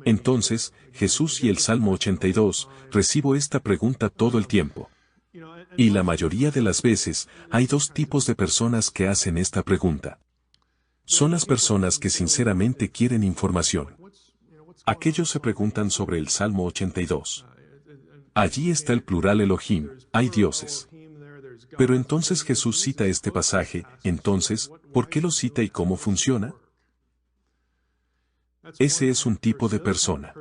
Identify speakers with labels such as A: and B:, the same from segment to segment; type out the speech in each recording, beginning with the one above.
A: Entonces, Jesús y el Salmo 82, recibo esta pregunta todo el tiempo. Y la mayoría de las veces, hay dos tipos de personas que hacen esta pregunta. Son las personas que sinceramente quieren información. Aquellos se preguntan sobre el Salmo 82. Allí está el plural Elohim, hay dioses. Pero entonces Jesús cita este pasaje, entonces, ¿por qué lo cita y cómo funciona? Ese es un tipo de persona.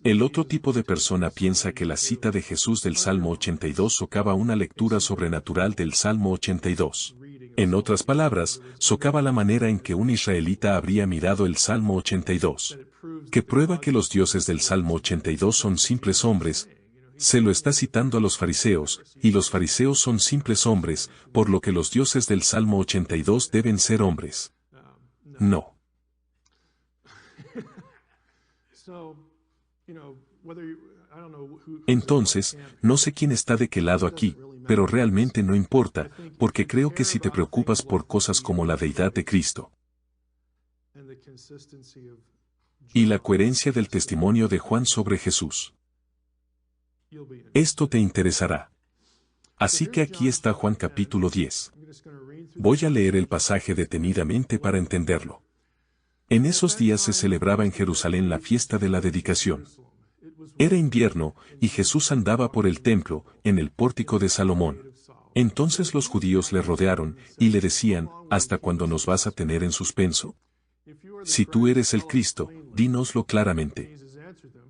A: El otro tipo de persona piensa que la cita de Jesús del Salmo 82 socava una lectura sobrenatural del Salmo 82. En otras palabras, socava la manera en que un israelita habría mirado el Salmo 82. Que prueba que los dioses del Salmo 82 son simples hombres. Se lo está citando a los fariseos, y los fariseos son simples hombres, por lo que los dioses del Salmo 82 deben ser hombres. No. Entonces, no sé quién está de qué lado aquí, pero realmente no importa, porque creo que si te preocupas por cosas como la deidad de Cristo y la coherencia del testimonio de Juan sobre Jesús, esto te interesará. Así que aquí está Juan capítulo 10. Voy a leer el pasaje detenidamente para entenderlo. En esos días se celebraba en Jerusalén la fiesta de la dedicación. Era invierno, y Jesús andaba por el templo, en el pórtico de Salomón. Entonces los judíos le rodearon, y le decían, ¿hasta cuándo nos vas a tener en suspenso? Si tú eres el Cristo, dínoslo claramente.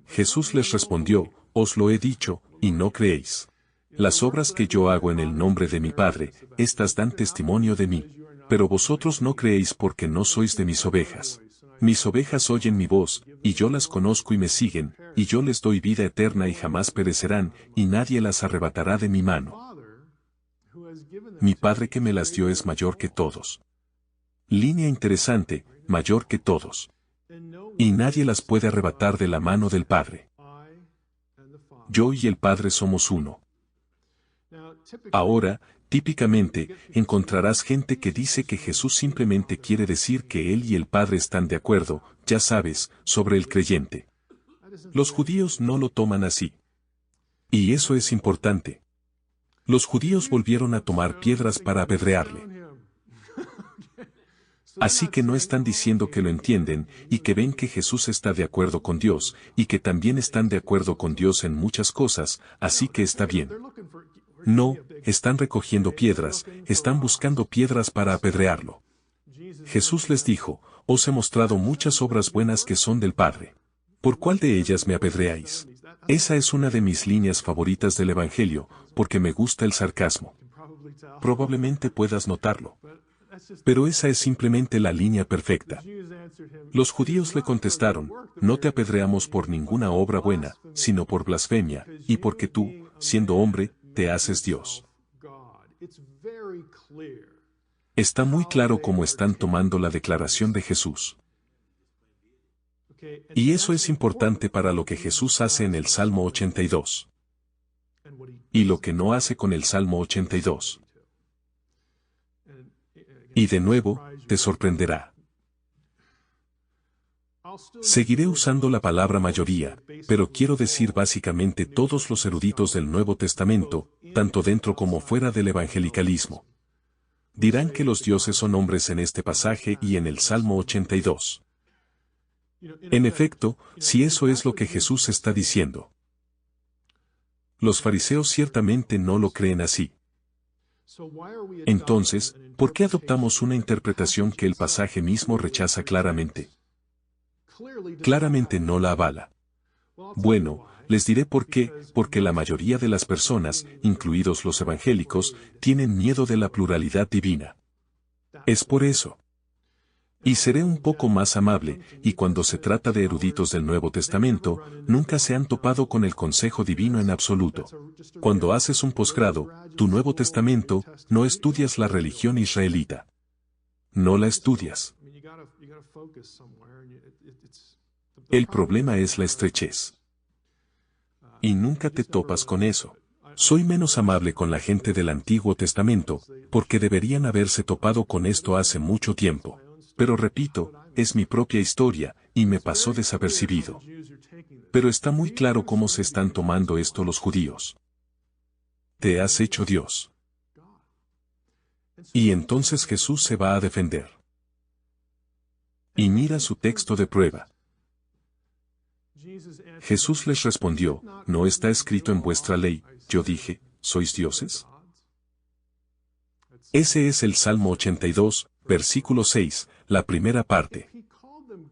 A: Jesús les respondió, os lo he dicho, y no creéis. Las obras que yo hago en el nombre de mi Padre, estas dan testimonio de mí. Pero vosotros no creéis porque no sois de mis ovejas. Mis ovejas oyen mi voz, y yo las conozco y me siguen, y yo les doy vida eterna y jamás perecerán, y nadie las arrebatará de mi mano. Mi Padre que me las dio es mayor que todos. Línea interesante, mayor que todos. Y nadie las puede arrebatar de la mano del Padre. Yo y el Padre somos uno. Ahora, típicamente, encontrarás gente que dice que Jesús simplemente quiere decir que Él y el Padre están de acuerdo, ya sabes, sobre el creyente. Los judíos no lo toman así. Y eso es importante. Los judíos volvieron a tomar piedras para apedrearle. Así que no están diciendo que lo entienden, y que ven que Jesús está de acuerdo con Dios, y que también están de acuerdo con Dios en muchas cosas, así que está bien. No, están recogiendo piedras, están buscando piedras para apedrearlo. Jesús les dijo, os he mostrado muchas obras buenas que son del Padre. ¿Por cuál de ellas me apedreáis? Esa es una de mis líneas favoritas del Evangelio, porque me gusta el sarcasmo. Probablemente puedas notarlo. Pero esa es simplemente la línea perfecta. Los judíos le contestaron, no te apedreamos por ninguna obra buena, sino por blasfemia, y porque tú, siendo hombre, te haces Dios. Está muy claro cómo están tomando la declaración de Jesús. Y eso es importante para lo que Jesús hace en el Salmo 82. Y lo que no hace con el Salmo 82. Y de nuevo, te sorprenderá. Seguiré usando la palabra mayoría, pero quiero decir básicamente todos los eruditos del Nuevo Testamento, tanto dentro como fuera del evangelicalismo. Dirán que los dioses son hombres en este pasaje y en el Salmo 82. En efecto, si eso es lo que Jesús está diciendo. Los fariseos ciertamente no lo creen así. Entonces, ¿por qué adoptamos una interpretación que el pasaje mismo rechaza claramente? Claramente no la avala. Bueno, les diré por qué, porque la mayoría de las personas, incluidos los evangélicos, tienen miedo de la pluralidad divina. Es por eso. Y seré un poco más amable, y cuando se trata de eruditos del Nuevo Testamento, nunca se han topado con el consejo divino en absoluto. Cuando haces un posgrado, tu Nuevo Testamento, no estudias la religión israelita. No la estudias. El problema es la estrechez. Y nunca te topas con eso. Soy menos amable con la gente del Antiguo Testamento, porque deberían haberse topado con esto hace mucho tiempo. Pero repito, es mi propia historia, y me pasó desapercibido. Pero está muy claro cómo se están tomando esto los judíos. Te has hecho Dios. Y entonces Jesús se va a defender. Y mira su texto de prueba. Jesús les respondió, ¿no está escrito en vuestra ley, yo dije, ¿sois dioses? Ese es el Salmo 82, versículo 6, la primera parte.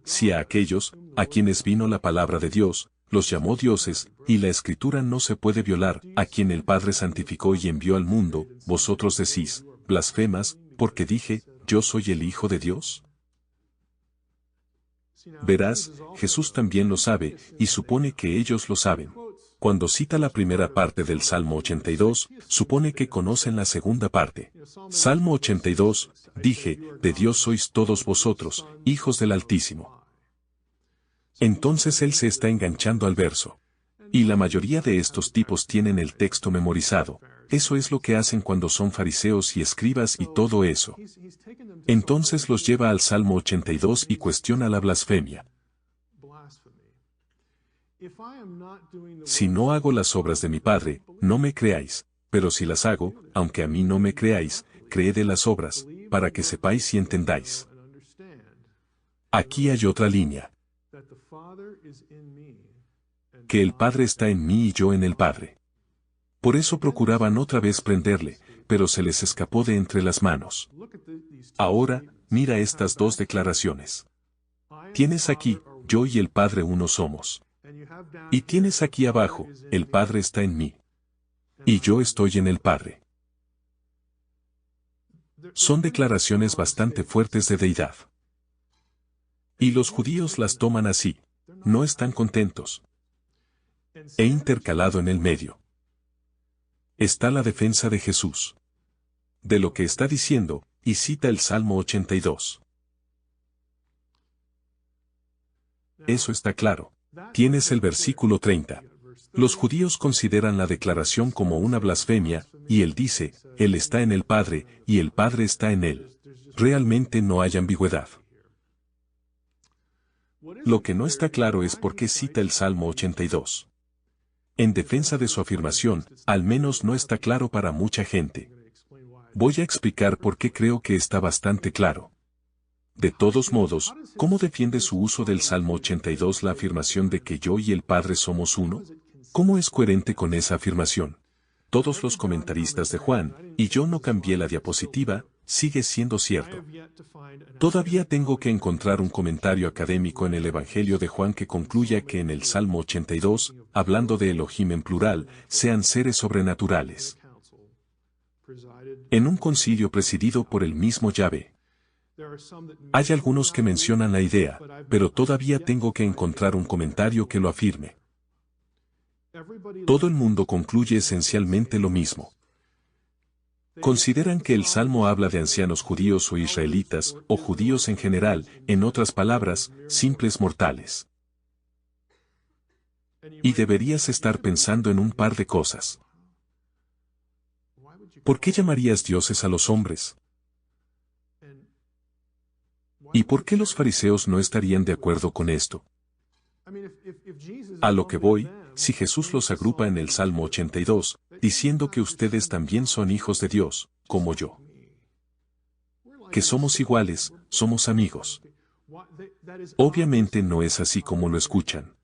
A: Si a aquellos, a quienes vino la palabra de Dios, los llamó dioses, y la Escritura no se puede violar, a quien el Padre santificó y envió al mundo, vosotros decís, blasfemas, porque dije, yo soy el Hijo de Dios. Verás, Jesús también lo sabe, y supone que ellos lo saben. Cuando cita la primera parte del Salmo 82, supone que conocen la segunda parte. Salmo 82, dije, de Dios sois todos vosotros, hijos del Altísimo. Entonces él se está enganchando al verso. Y la mayoría de estos tipos tienen el texto memorizado. Eso es lo que hacen cuando son fariseos y escribas y todo eso. Entonces los lleva al Salmo 82 y cuestiona la blasfemia. Si no hago las obras de mi Padre, no me creáis, pero si las hago, aunque a mí no me creáis, creed en las obras, para que sepáis y entendáis. Aquí hay otra línea. Que el Padre está en mí y yo en el Padre. Por eso procuraban otra vez prenderle, pero se les escapó de entre las manos. Ahora, mira estas dos declaraciones. Tienes aquí, yo y el Padre uno somos. Y tienes aquí abajo, el Padre está en mí. Y yo estoy en el Padre. Son declaraciones bastante fuertes de deidad. Y los judíos las toman así. No están contentos. He intercalado en el medio. Está la defensa de Jesús. De lo que está diciendo, y cita el Salmo 82. Eso está claro. Tienes el versículo 30. Los judíos consideran la declaración como una blasfemia, y él dice, Él está en el Padre, y el Padre está en él. Realmente no hay ambigüedad. Lo que no está claro es por qué cita el Salmo 82. En defensa de su afirmación, al menos no está claro para mucha gente. Voy a explicar por qué creo que está bastante claro. De todos modos, ¿cómo defiende su uso del Salmo 82 la afirmación de que yo y el Padre somos uno? ¿Cómo es coherente con esa afirmación? Todos los comentaristas de Juan, y yo no cambié la diapositiva, sigue siendo cierto. Todavía tengo que encontrar un comentario académico en el Evangelio de Juan que concluya que en el Salmo 82, hablando de Elohim en plural, sean seres sobrenaturales. En un concilio presidido por el mismo Yahvé. Hay algunos que mencionan la idea, pero todavía tengo que encontrar un comentario que lo afirme. Todo el mundo concluye esencialmente lo mismo. Consideran que el Salmo habla de ancianos judíos o israelitas, o judíos en general, en otras palabras, simples mortales. Y deberías estar pensando en un par de cosas. ¿Por qué llamarías dioses a los hombres? ¿Y por qué los fariseos no estarían de acuerdo con esto? A lo que voy, si Jesús los agrupa en el Salmo 82, diciendo que ustedes también son hijos de Dios, como yo. Que somos iguales, somos amigos. Obviamente no es así como lo escuchan.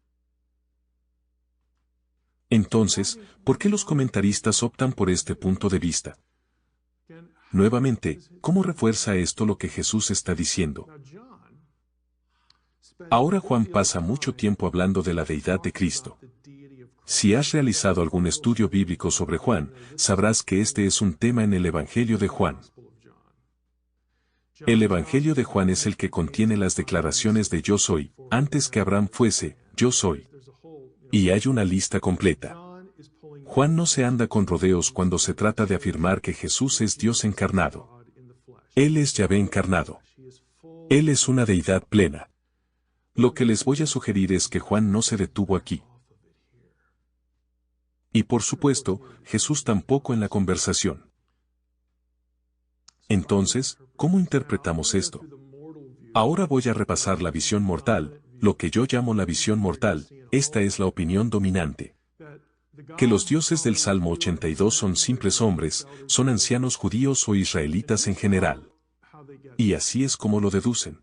A: Entonces, ¿por qué los comentaristas optan por este punto de vista? Nuevamente, ¿cómo refuerza esto lo que Jesús está diciendo? Ahora Juan pasa mucho tiempo hablando de la deidad de Cristo. Si has realizado algún estudio bíblico sobre Juan, sabrás que este es un tema en el Evangelio de Juan. El Evangelio de Juan es el que contiene las declaraciones de yo soy, antes que Abraham fuese, yo soy. Y hay una lista completa. Juan no se anda con rodeos cuando se trata de afirmar que Jesús es Dios encarnado. Él es Yahvé encarnado. Él es una deidad plena. Lo que les voy a sugerir es que Juan no se detuvo aquí. Y por supuesto, Jesús tampoco en la conversación. Entonces, ¿cómo interpretamos esto? Ahora voy a repasar la visión mortal, lo que yo llamo la visión mortal, esta es la opinión dominante. Que los dioses del Salmo 82 son simples hombres, son ancianos judíos o israelitas en general. Y así es como lo deducen.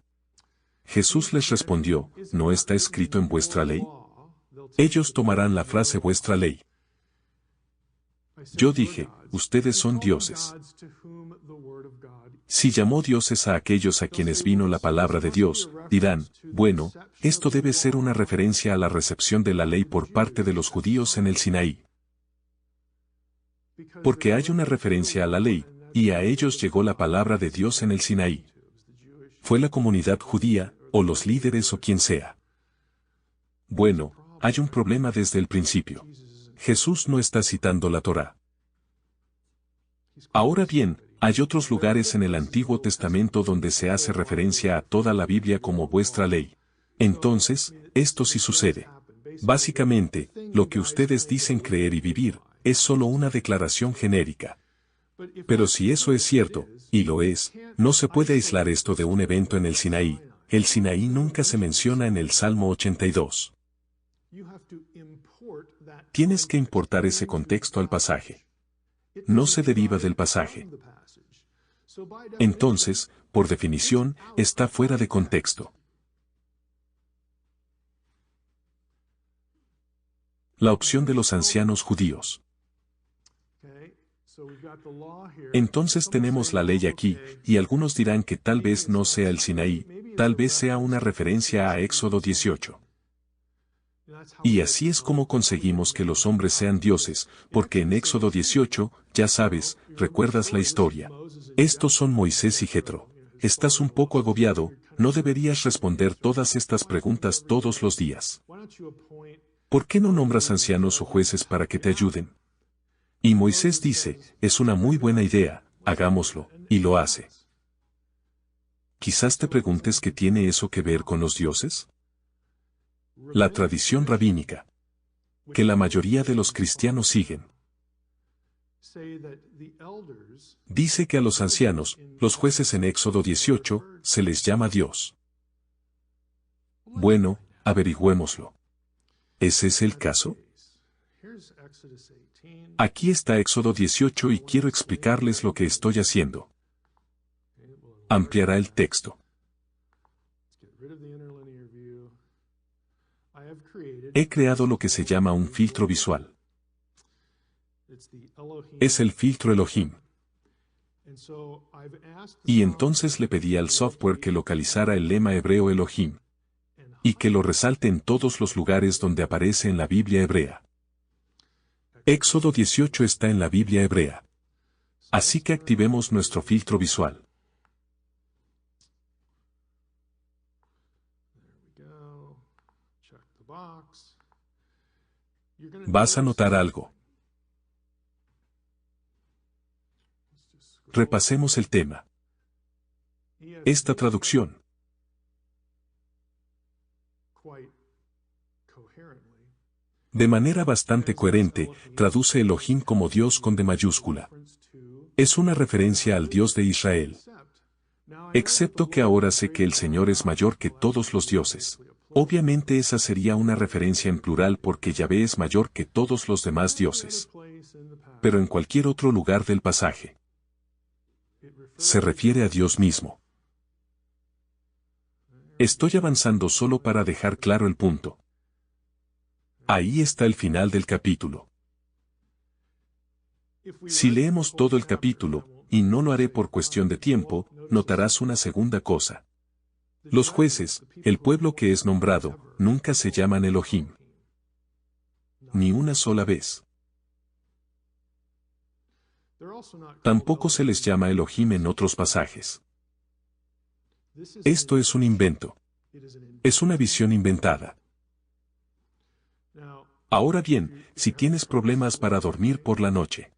A: Jesús les respondió, ¿no está escrito en vuestra ley? Ellos tomarán la frase vuestra ley. Yo dije, ustedes son dioses. Si llamó dioses a aquellos a quienes vino la palabra de Dios, dirán, bueno, esto debe ser una referencia a la recepción de la ley por parte de los judíos en el Sinaí. Porque hay una referencia a la ley, y a ellos llegó la palabra de Dios en el Sinaí. Fue la comunidad judía, o los líderes o quien sea. Bueno, hay un problema desde el principio. Jesús no está citando la Torá. Ahora bien, hay otros lugares en el Antiguo Testamento donde se hace referencia a toda la Biblia como vuestra ley. Entonces, esto sí sucede. Básicamente, lo que ustedes dicen creer y vivir, es solo una declaración genérica. Pero si eso es cierto, y lo es, no se puede aislar esto de un evento en el Sinaí. El Sinaí nunca se menciona en el Salmo 82. Tienes que importar ese contexto al pasaje. No se deriva del pasaje. Entonces, por definición, está fuera de contexto. La opción de los ancianos judíos. Entonces tenemos la ley aquí, y algunos dirán que tal vez no sea el Sinaí, tal vez sea una referencia a Éxodo 18. Y así es como conseguimos que los hombres sean dioses, porque en Éxodo 18, ya sabes, recuerdas la historia. Estos son Moisés y Jetro. Estás un poco agobiado, no deberías responder todas estas preguntas todos los días. ¿Por qué no nombras ancianos o jueces para que te ayuden? Y Moisés dice, es una muy buena idea, hagámoslo, y lo hace. Quizás te preguntes qué tiene eso que ver con los dioses. La tradición rabínica, que la mayoría de los cristianos siguen, dice que a los ancianos, los jueces en Éxodo 18, se les llama Dios. Bueno, averigüémoslo. ¿Ese es el caso? Aquí está Éxodo 18 y quiero explicarles lo que estoy haciendo. Ampliará el texto. He creado lo que se llama un filtro visual. Es el filtro Elohim. Y entonces le pedí al software que localizara el lema hebreo Elohim y que lo resalte en todos los lugares donde aparece en la Biblia hebrea. Éxodo 18 está en la Biblia hebrea. Así que activemos nuestro filtro visual. Vas a notar algo. Repasemos el tema. Esta traducción, de manera bastante coherente, traduce Elohim como Dios con D mayúscula. Es una referencia al Dios de Israel. Excepto que ahora sé que el Señor es mayor que todos los dioses. Obviamente esa sería una referencia en plural porque Yahvé es mayor que todos los demás dioses. Pero en cualquier otro lugar del pasaje, se refiere a Dios mismo. Estoy avanzando solo para dejar claro el punto. Ahí está el final del capítulo. Si leemos todo el capítulo, y no lo haré por cuestión de tiempo, notarás una segunda cosa. Los jueces, el pueblo que es nombrado, nunca se llaman Elohim. Ni una sola vez. Tampoco se les llama Elohim en otros pasajes. Esto es un invento. Es una visión inventada. Ahora bien, si tienes problemas para dormir por la noche,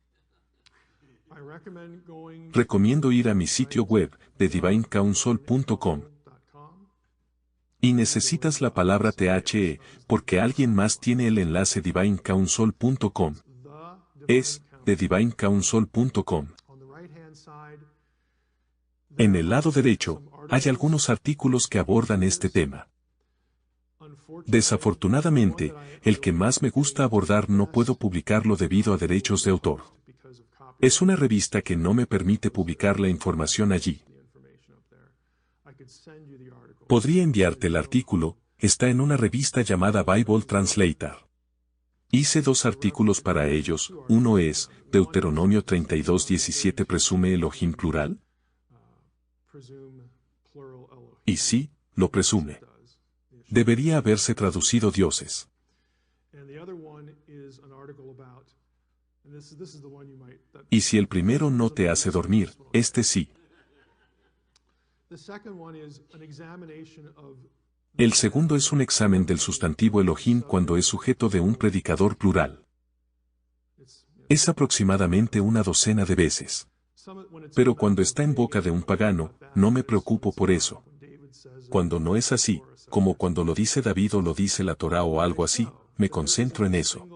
A: recomiendo ir a mi sitio web de DivineCounsel.com. Y necesitas la palabra THE, porque alguien más tiene el enlace DivineCounsel.com. Es de DivineCounsel.com. En el lado derecho, hay algunos artículos que abordan este tema. Desafortunadamente, el que más me gusta abordar no puedo publicarlo debido a derechos de autor. Es una revista que no me permite publicar la información allí. Podría enviarte el artículo, está en una revista llamada Bible Translator. Hice 2 artículos para ellos, uno es, Deuteronomio 32:17 ¿presume Elohim plural? Y sí, lo presume. Debería haberse traducido dioses. Y si el primero no te hace dormir, este sí. El segundo es un examen del sustantivo Elohim cuando es sujeto de un predicador plural. Es aproximadamente una docena de veces. Pero cuando está en boca de un pagano, no me preocupo por eso. Cuando no es así, como cuando lo dice David o lo dice la Torá o algo así, me concentro en eso.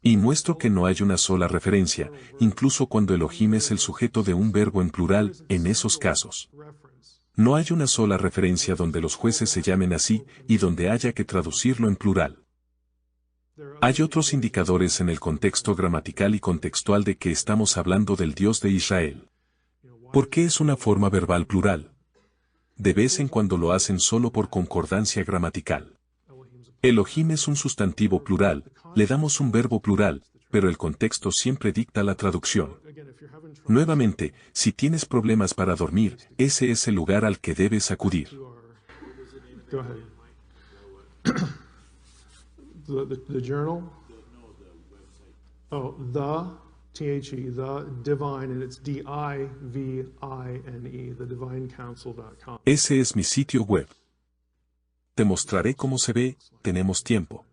A: Y muestro que no hay una sola referencia, incluso cuando Elohim es el sujeto de un verbo en plural, en esos casos. No hay una sola referencia donde los jueces se llamen así, y donde haya que traducirlo en plural. Hay otros indicadores en el contexto gramatical y contextual de que estamos hablando del Dios de Israel. ¿Por qué es una forma verbal plural? De vez en cuando lo hacen solo por concordancia gramatical. Elohim es un sustantivo plural, le damos un verbo plural, pero el contexto siempre dicta la traducción. Nuevamente, si tienes problemas para dormir, ese es el lugar al que debes acudir.
B: The journal? Oh, the Divine, and it's D-I-V-I-N-E, thedivinecouncil.com.
A: Ese es mi sitio web. Te mostraré cómo se ve, tenemos tiempo.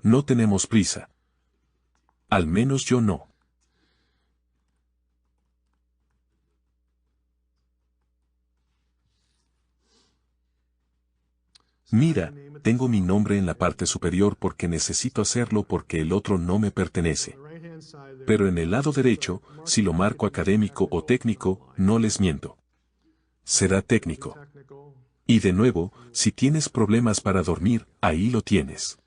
A: No tenemos prisa. Al menos yo no. Mira, tengo mi nombre en la parte superior porque necesito hacerlo porque el otro no me pertenece. Pero en el lado derecho, si lo marco académico o técnico, no les miento. Será técnico. Y de nuevo, si tienes problemas para dormir, ahí lo tienes.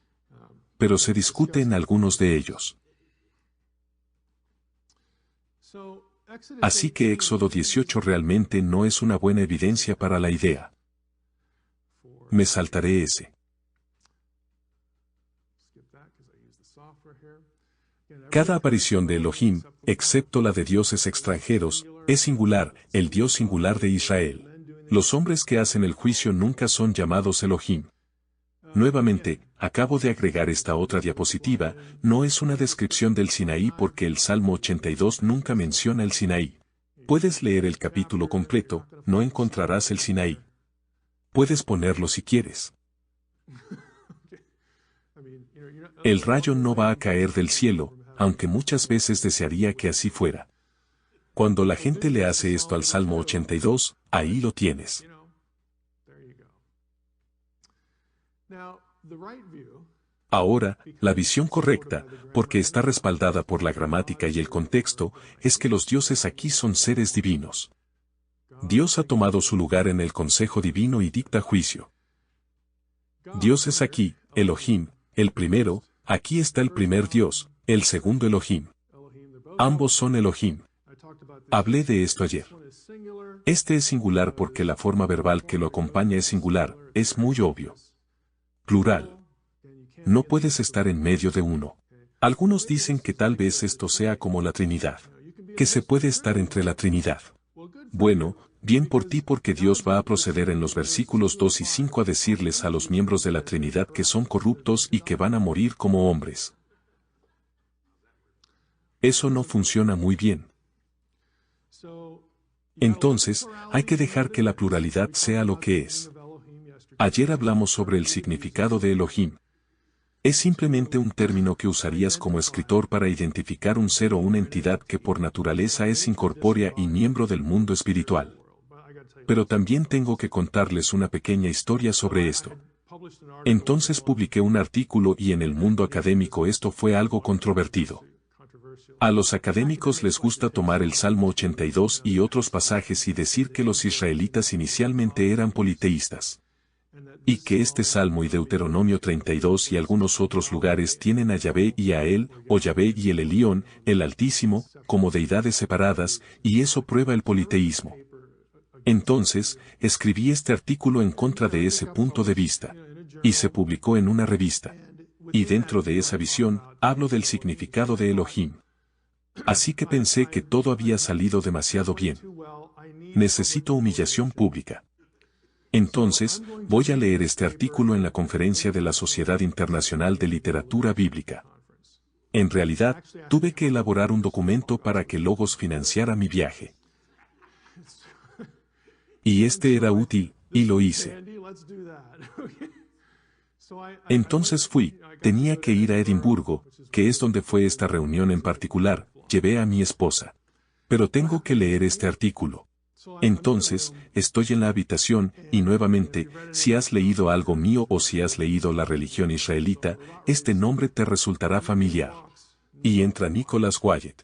A: Pero se discute en algunos de ellos. Así que Éxodo 18 realmente no es una buena evidencia para la idea. Me saltaré ese. Cada aparición de Elohim, excepto la de dioses extranjeros, es singular, el Dios singular de Israel. Los hombres que hacen el juicio nunca son llamados Elohim. Nuevamente, acabo de agregar esta otra diapositiva, no es una descripción del Sinaí porque el Salmo 82 nunca menciona el Sinaí. Puedes leer el capítulo completo, no encontrarás el Sinaí. Puedes ponerlo si quieres. El rayo no va a caer del cielo, aunque muchas veces desearía que así fuera. Cuando la gente le hace esto al Salmo 82, ahí lo tienes. Ahora, la visión correcta, porque está respaldada por la gramática y el contexto, es que los dioses aquí son seres divinos. Dios ha tomado su lugar en el consejo divino y dicta juicio. Dios es aquí, Elohim, el primero, aquí está el primer Dios, el segundo Elohim. Ambos son Elohim. Hablé de esto ayer. Este es singular porque la forma verbal que lo acompaña es singular, es muy obvio. Plural. No puedes estar en medio de uno. Algunos dicen que tal vez esto sea como la Trinidad. Que se puede estar entre la Trinidad. Bueno, bien por ti porque Dios va a proceder en los versículos 2 y 5 a decirles a los miembros de la Trinidad que son corruptos y que van a morir como hombres. Eso no funciona muy bien. Entonces, hay que dejar que la pluralidad sea lo que es. Ayer hablamos sobre el significado de Elohim. Es simplemente un término que usarías como escritor para identificar un ser o una entidad que por naturaleza es incorpórea y miembro del mundo espiritual. Pero también tengo que contarles una pequeña historia sobre esto. Entonces publiqué un artículo y en el mundo académico esto fue algo controvertido. A los académicos les gusta tomar el Salmo 82 y otros pasajes y decir que los israelitas inicialmente eran politeístas. y que este Salmo y Deuteronomio 32 y algunos otros lugares tienen a Yahvé y a él, o Yahvé y el Elión, el Altísimo, como deidades separadas, y eso prueba el politeísmo. Entonces, escribí este artículo en contra de ese punto de vista, y se publicó en una revista. Y dentro de esa visión, hablo del significado de Elohim. Así que pensé que todo había salido demasiado bien. Necesito humillación pública. Entonces, voy a leer este artículo en la conferencia de la Sociedad Internacional de Literatura Bíblica. En realidad, tuve que elaborar un documento para que Logos financiara mi viaje. Y este era útil, y lo hice. Entonces tenía que ir a Edimburgo, que es donde fue esta reunión en particular, llevé a mi esposa. Pero tengo que leer este artículo. Entonces, estoy en la habitación, y nuevamente, si has leído algo mío o si has leído la religión israelita, este nombre te resultará familiar. Y entra Nicholas Wyatt.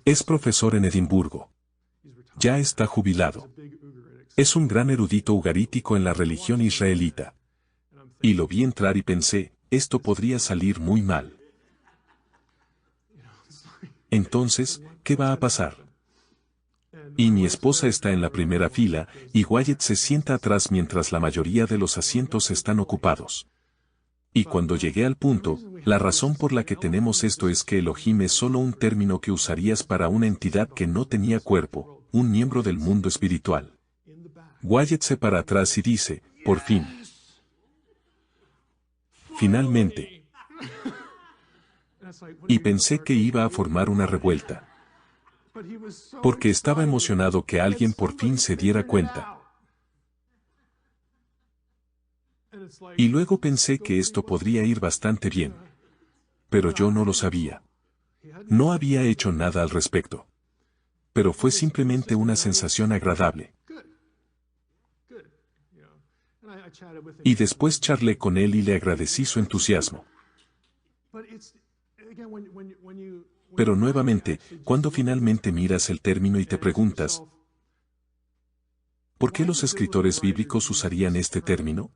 A: Es profesor en Edimburgo. Ya está jubilado. Es un gran erudito ugarítico en la religión israelita. Y lo vi entrar y pensé, esto podría salir muy mal. Entonces, ¿qué va a pasar? Y mi esposa está en la primera fila, y Wyatt se sienta atrás mientras la mayoría de los asientos están ocupados. Y cuando llegué al punto, la razón por la que tenemos esto es que Elohim es solo un término que usarías para una entidad que no tenía cuerpo, un miembro del mundo espiritual. Wyatt se para atrás y dice, por fin. Finalmente. Y pensé que iba a formar una revuelta. Porque estaba emocionado que alguien por fin se diera cuenta. Y luego pensé que esto podría ir bastante bien. Pero yo no lo sabía. No había hecho nada al respecto. Pero fue simplemente una sensación agradable. Y después charlé con él y le agradecí su entusiasmo. Pero nuevamente, cuando finalmente miras el término y te preguntas, ¿por qué los escritores bíblicos usarían este término?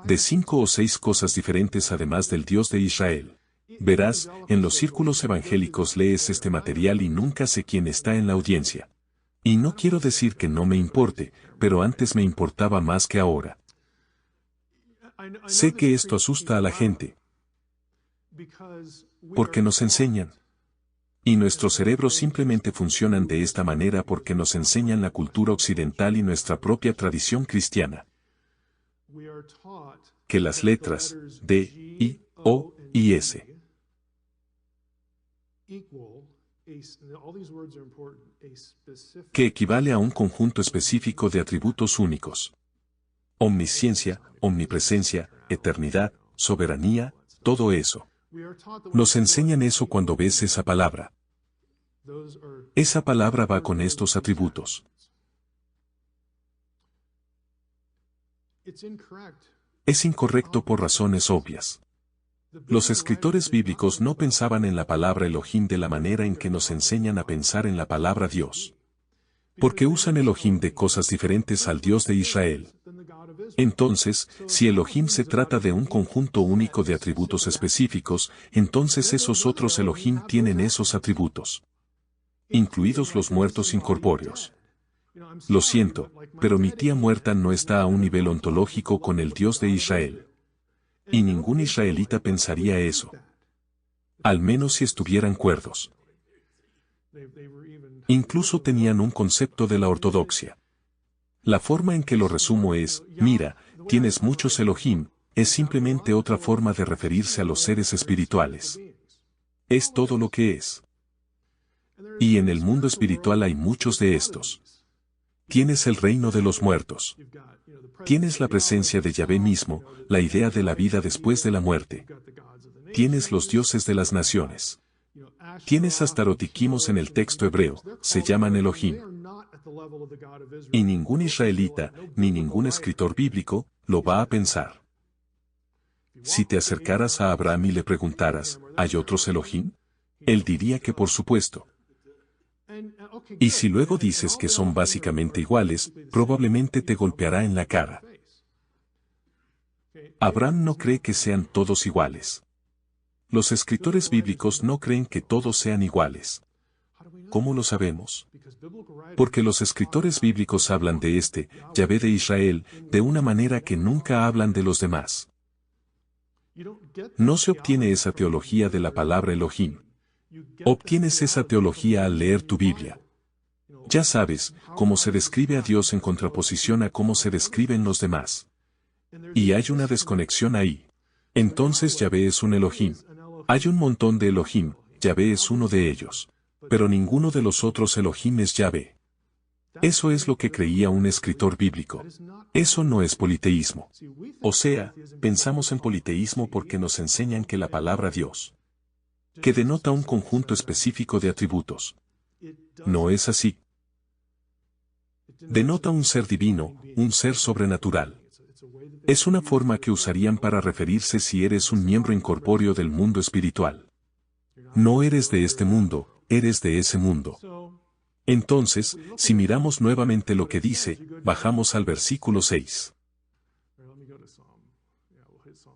A: De 5 o 6 cosas diferentes además del Dios de Israel. Verás, en los círculos evangélicos lees este material y nunca sé quién está en la audiencia. Y no quiero decir que no me importe, pero antes me importaba más que ahora. Sé que esto asusta a la gente. Porque nos enseñan. Y nuestros cerebros simplemente funcionan de esta manera porque nos enseñan la cultura occidental y nuestra propia tradición cristiana. Que las letras D, I, O y S que equivale a un conjunto específico de atributos únicos. Omnisciencia, omnipresencia, eternidad, soberanía, todo eso. Nos enseñan eso cuando ves esa palabra. Esa palabra va con estos atributos. Es incorrecto por razones obvias. Los escritores bíblicos no pensaban en la palabra Elohim de la manera en que nos enseñan a pensar en la palabra Dios. Porque usan Elohim de cosas diferentes al Dios de Israel. Entonces, si Elohim se trata de un conjunto único de atributos específicos, entonces esos otros Elohim tienen esos atributos. Incluidos los muertos incorpóreos. Lo siento, pero mi tía muerta no está a un nivel ontológico con el Dios de Israel. Y ningún israelita pensaría eso. Al menos si estuvieran cuerdos. Incluso tenían un concepto de la ortodoxia. La forma en que lo resumo es, mira, tienes muchos Elohim, es simplemente otra forma de referirse a los seres espirituales. Es todo lo que es. Y en el mundo espiritual hay muchos de estos. Tienes el reino de los muertos. Tienes la presencia de Yahvé mismo, la idea de la vida después de la muerte. Tienes los dioses de las naciones. Tienes Astarot y Quimos en el texto hebreo, se llaman Elohim. Y ningún israelita, ni ningún escritor bíblico, lo va a pensar. Si te acercaras a Abraham y le preguntaras, ¿hay otros Elohim? Él diría que por supuesto. Y si luego dices que son básicamente iguales, probablemente te golpeará en la cara. Abraham no cree que sean todos iguales. Los escritores bíblicos no creen que todos sean iguales. ¿Cómo lo sabemos? Porque los escritores bíblicos hablan de Yahvé de Israel, de una manera que nunca hablan de los demás. No se obtiene esa teología de la palabra Elohim. Obtienes esa teología al leer tu Biblia. Ya sabes cómo se describe a Dios en contraposición a cómo se describen los demás. Y hay una desconexión ahí. Entonces Yahvé es un Elohim. Hay un montón de Elohim, Yahvé es uno de ellos. Pero ninguno de los otros Elohim es Yahvé. Eso es lo que creía un escritor bíblico. Eso no es politeísmo. O sea, pensamos en politeísmo porque nos enseñan que la palabra Dios, que denota un conjunto específico de atributos. No es así. Denota un ser divino, un ser sobrenatural. Es una forma que usarían para referirse si eres un miembro incorpóreo del mundo espiritual. No eres de este mundo, eres de ese mundo. Entonces, si miramos nuevamente lo que dice, bajamos al versículo 6.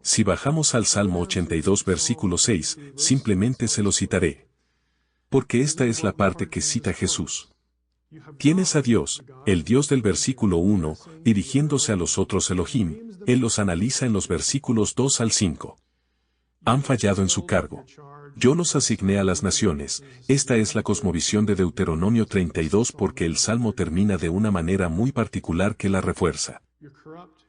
A: Si bajamos al Salmo 82 versículo 6, simplemente se lo citaré. Porque esta es la parte que cita Jesús. Tienes a Dios, el Dios del versículo 1, dirigiéndose a los otros Elohim, Él los analiza en los versículos 2 al 5. Han fallado en su cargo. Yo los asigné a las naciones. Esta es la cosmovisión de Deuteronomio 32 porque el Salmo termina de una manera muy particular que la refuerza.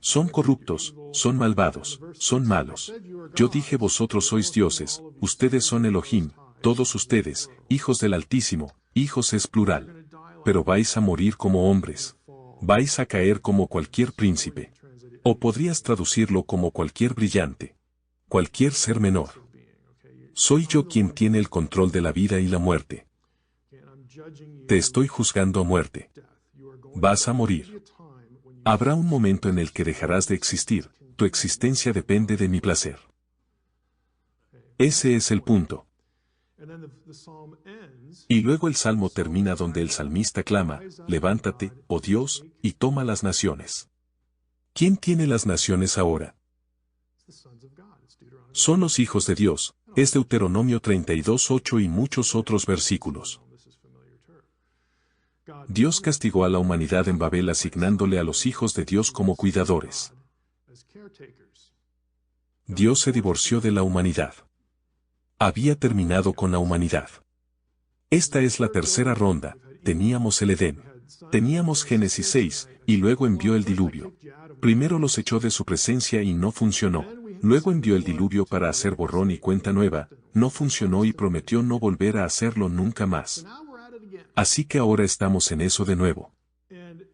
A: Son corruptos, son malvados, son malos. Yo dije vosotros sois dioses, ustedes son Elohim, todos ustedes, hijos del Altísimo, hijos es plural. Pero vais a morir como hombres. Vais a caer como cualquier príncipe. O podrías traducirlo como cualquier brillante. Cualquier ser menor. Soy yo quien tiene el control de la vida y la muerte. Te estoy juzgando a muerte. Vas a morir. Habrá un momento en el que dejarás de existir, tu existencia depende de mi placer. Ese es el punto. Y luego el salmo termina donde el salmista clama, levántate, oh Dios, y toma las naciones. ¿Quién tiene las naciones ahora? Son los hijos de Dios, es Deuteronomio 32:8 y muchos otros versículos. Dios castigó a la humanidad en Babel asignándole a los hijos de Dios como cuidadores. Dios se divorció de la humanidad. Había terminado con la humanidad. Esta es la tercera ronda, teníamos el Edén. Teníamos Génesis 6, y luego envió el diluvio. Primero los echó de su presencia y no funcionó. Luego envió el diluvio para hacer borrón y cuenta nueva, no funcionó y prometió no volver a hacerlo nunca más. Así que ahora estamos en eso de nuevo.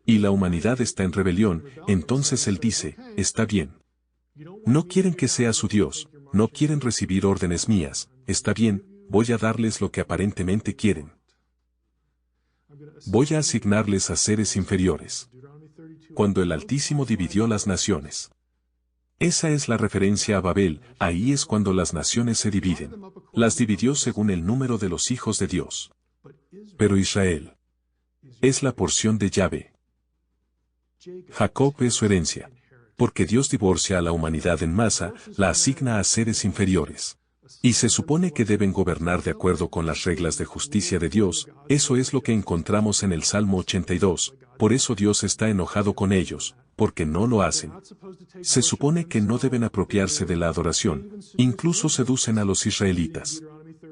A: Y la humanidad está en rebelión, entonces Él dice, está bien. No quieren que sea su Dios, no quieren recibir órdenes mías, está bien, voy a darles lo que aparentemente quieren. Voy a asignarles a seres inferiores. Cuando el Altísimo dividió las naciones. Esa es la referencia a Babel, ahí es cuando las naciones se dividen. Las dividió según el número de los hijos de Dios. Pero Israel es la porción de Yahvé. Jacob es su herencia. Porque Dios divorcia a la humanidad en masa, la asigna a seres inferiores. Y se supone que deben gobernar de acuerdo con las reglas de justicia de Dios, eso es lo que encontramos en el Salmo 82, por eso Dios está enojado con ellos, porque no lo hacen. Se supone que no deben apropiarse de la adoración, incluso seducen a los israelitas.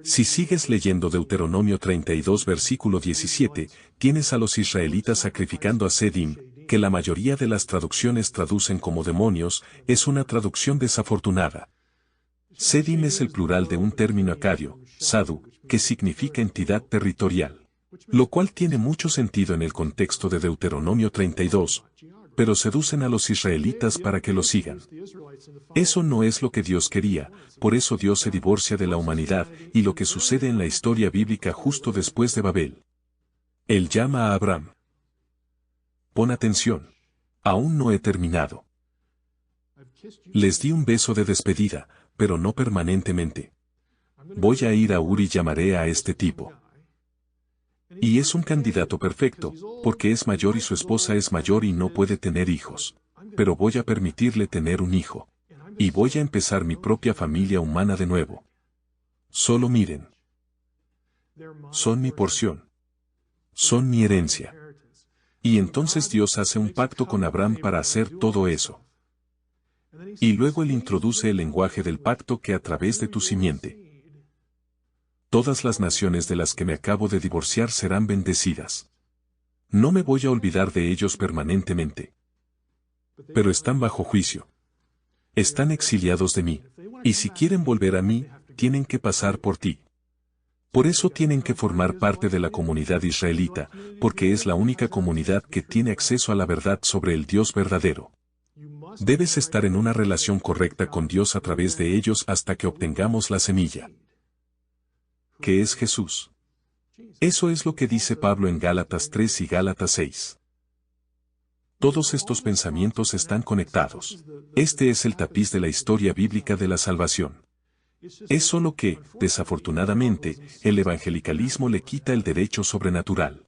A: Si sigues leyendo Deuteronomio 32 versículo 17, tienes a los israelitas sacrificando a Sedim, que la mayoría de las traducciones traducen como demonios, es una traducción desafortunada. Sedim es el plural de un término acadio, Sadu, que significa entidad territorial. Lo cual tiene mucho sentido en el contexto de Deuteronomio 32, pero seducen a los israelitas para que lo sigan. Eso no es lo que Dios quería, por eso Dios se divorcia de la humanidad y lo que sucede en la historia bíblica justo después de Babel. Él llama a Abraham. Pon atención. Aún no he terminado. Les di un beso de despedida, pero no permanentemente. Voy a ir a Ur y llamaré a este tipo. Y es un candidato perfecto, porque es mayor y su esposa es mayor y no puede tener hijos. Pero voy a permitirle tener un hijo. Y voy a empezar mi propia familia humana de nuevo. Solo miren. Son mi porción. Son mi herencia. Y entonces Dios hace un pacto con Abraham para hacer todo eso. Y luego Él introduce el lenguaje del pacto que a través de tu simiente, todas las naciones de las que me acabo de divorciar serán bendecidas. No me voy a olvidar de ellos permanentemente. Pero están bajo juicio. Están exiliados de mí. Y si quieren volver a mí, tienen que pasar por ti. Por eso tienen que formar parte de la comunidad israelita, porque es la única comunidad que tiene acceso a la verdad sobre el Dios verdadero. Debes estar en una relación correcta con Dios a través de ellos hasta que obtengamos la semilla, que es Jesús. Eso es lo que dice Pablo en Gálatas 3 y Gálatas 6. Todos estos pensamientos están conectados. Este es el tapiz de la historia bíblica de la salvación. Es solo que, desafortunadamente, el evangelicalismo le quita el derecho sobrenatural.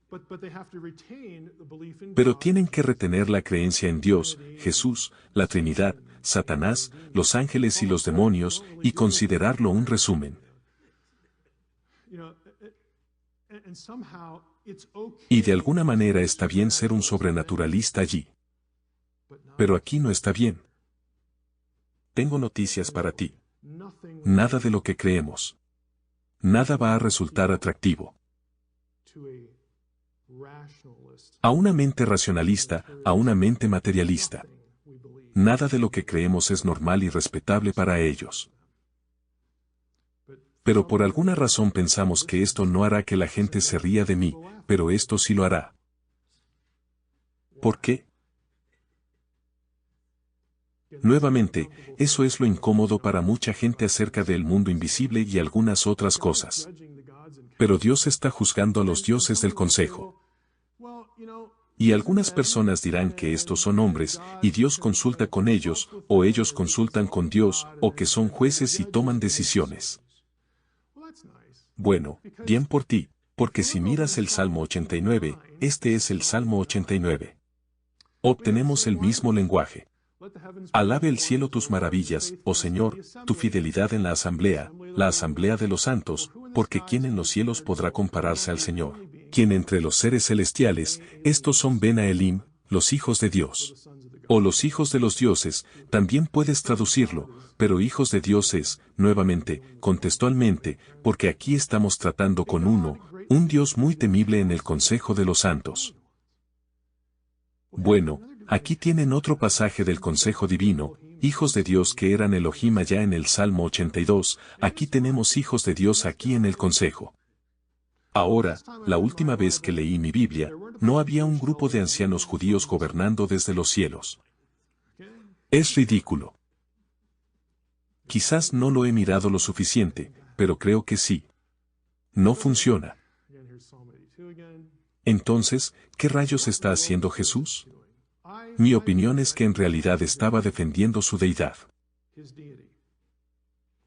A: Pero tienen que retener la creencia en Dios, Jesús, la Trinidad, Satanás, los ángeles y los demonios, y considerarlo un resumen. Y de alguna manera está bien ser un sobrenaturalista allí. Pero aquí no está bien. Tengo noticias para ti. Nada de lo que creemos. Nada va a resultar atractivo. A una mente racionalista, a una mente materialista. Nada de lo que creemos es normal y respetable para ellos. Pero por alguna razón pensamos que esto no hará que la gente se ría de mí, pero esto sí lo hará. ¿Por qué? Nuevamente, eso es lo incómodo para mucha gente acerca del mundo invisible y algunas otras cosas. Pero Dios está juzgando a los dioses del consejo. Y algunas personas dirán que estos son hombres, y Dios consulta con ellos, o ellos consultan con Dios, o que son jueces y toman decisiones. Bueno, bien por ti, porque si miras el Salmo 89, este es el Salmo 89. Obtenemos el mismo lenguaje. Alabe el cielo tus maravillas, oh Señor, tu fidelidad en la asamblea de los santos, porque ¿quién en los cielos podrá compararse al Señor? ¿Quién entre los seres celestiales? Estos son Bena Elim, los hijos de Dios. O los hijos de los dioses, también puedes traducirlo, pero hijos de dioses, nuevamente, contextualmente, porque aquí estamos tratando con un Dios muy temible en el consejo de los santos. Bueno, aquí tienen otro pasaje del consejo divino, hijos de Dios que eran Elohim allá en el Salmo 82, aquí tenemos hijos de Dios aquí en el consejo. Ahora, la última vez que leí mi Biblia, no había un grupo de ancianos judíos gobernando desde los cielos. Es ridículo. Quizás no lo he mirado lo suficiente, pero creo que sí. No funciona. Entonces, ¿qué rayos está haciendo Jesús? Mi opinión es que en realidad estaba defendiendo su deidad.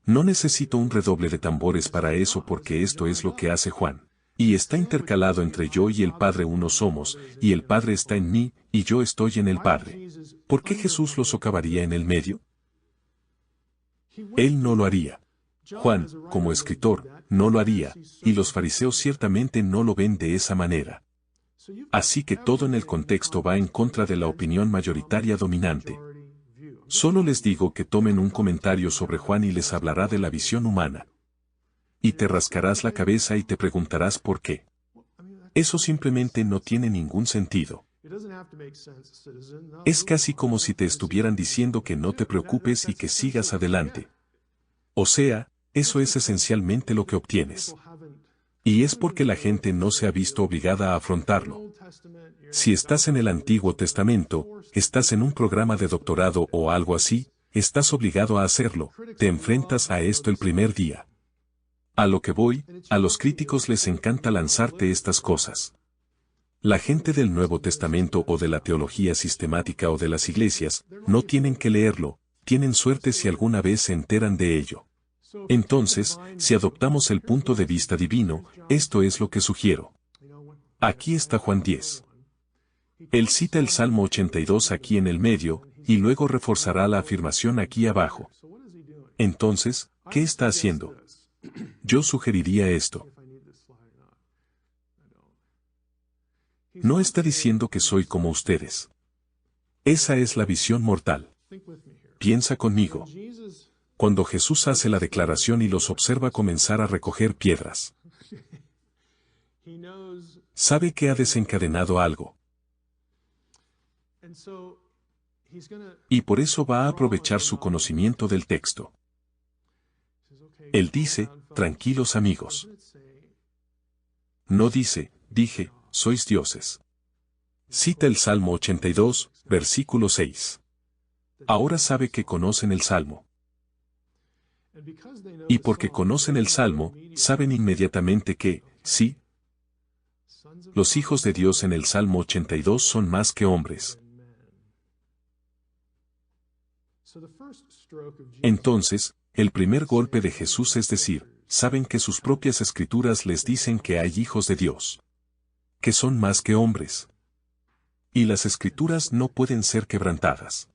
A: No necesito un redoble de tambores para eso porque esto es lo que hace Juan. Y está intercalado entre yo y el Padre uno somos, y el Padre está en mí, y yo estoy en el Padre. ¿Por qué Jesús lo socavaría en el medio? Él no lo haría. Juan, como escritor, no lo haría, y los fariseos ciertamente no lo ven de esa manera. Así que todo en el contexto va en contra de la opinión mayoritaria dominante. Solo les digo que tomen un comentario sobre Juan y les hablará de la visión humana. Y te rascarás la cabeza y te preguntarás por qué. Eso simplemente no tiene ningún sentido. Es casi como si te estuvieran diciendo que no te preocupes y que sigas adelante. O sea, eso es esencialmente lo que obtienes. Y es porque la gente no se ha visto obligada a afrontarlo. Si estás en el Antiguo Testamento, estás en un programa de doctorado o algo así, estás obligado a hacerlo, te enfrentas a esto el primer día. A lo que voy, a los críticos les encanta lanzarte estas cosas. La gente del Nuevo Testamento o de la teología sistemática o de las iglesias, no tienen que leerlo, tienen suerte si alguna vez se enteran de ello. Entonces, si adoptamos el punto de vista divino, esto es lo que sugiero. Aquí está Juan 10. Él cita el Salmo 82 aquí en el medio, Y luego reforzará la afirmación aquí abajo. Entonces, ¿qué está haciendo? Yo sugeriría esto. No está diciendo que soy como ustedes. Esa es la visión mortal. Piensa conmigo. Cuando Jesús hace la declaración y los observa comenzar a recoger piedras, sabe que ha desencadenado algo. Y por eso va a aprovechar su conocimiento del texto. Él dice, tranquilos amigos. No dice, dije, sois dioses. Cita el Salmo 82, versículo 6. Ahora sabe que conocen el Salmo. Y porque conocen el Salmo, saben inmediatamente que, sí, los hijos de Dios en el Salmo 82 son más que hombres. Entonces, el primer golpe de Jesús es decir, saben que sus propias escrituras les dicen que hay hijos de Dios, que son más que hombres. Y las escrituras no pueden ser quebrantadas.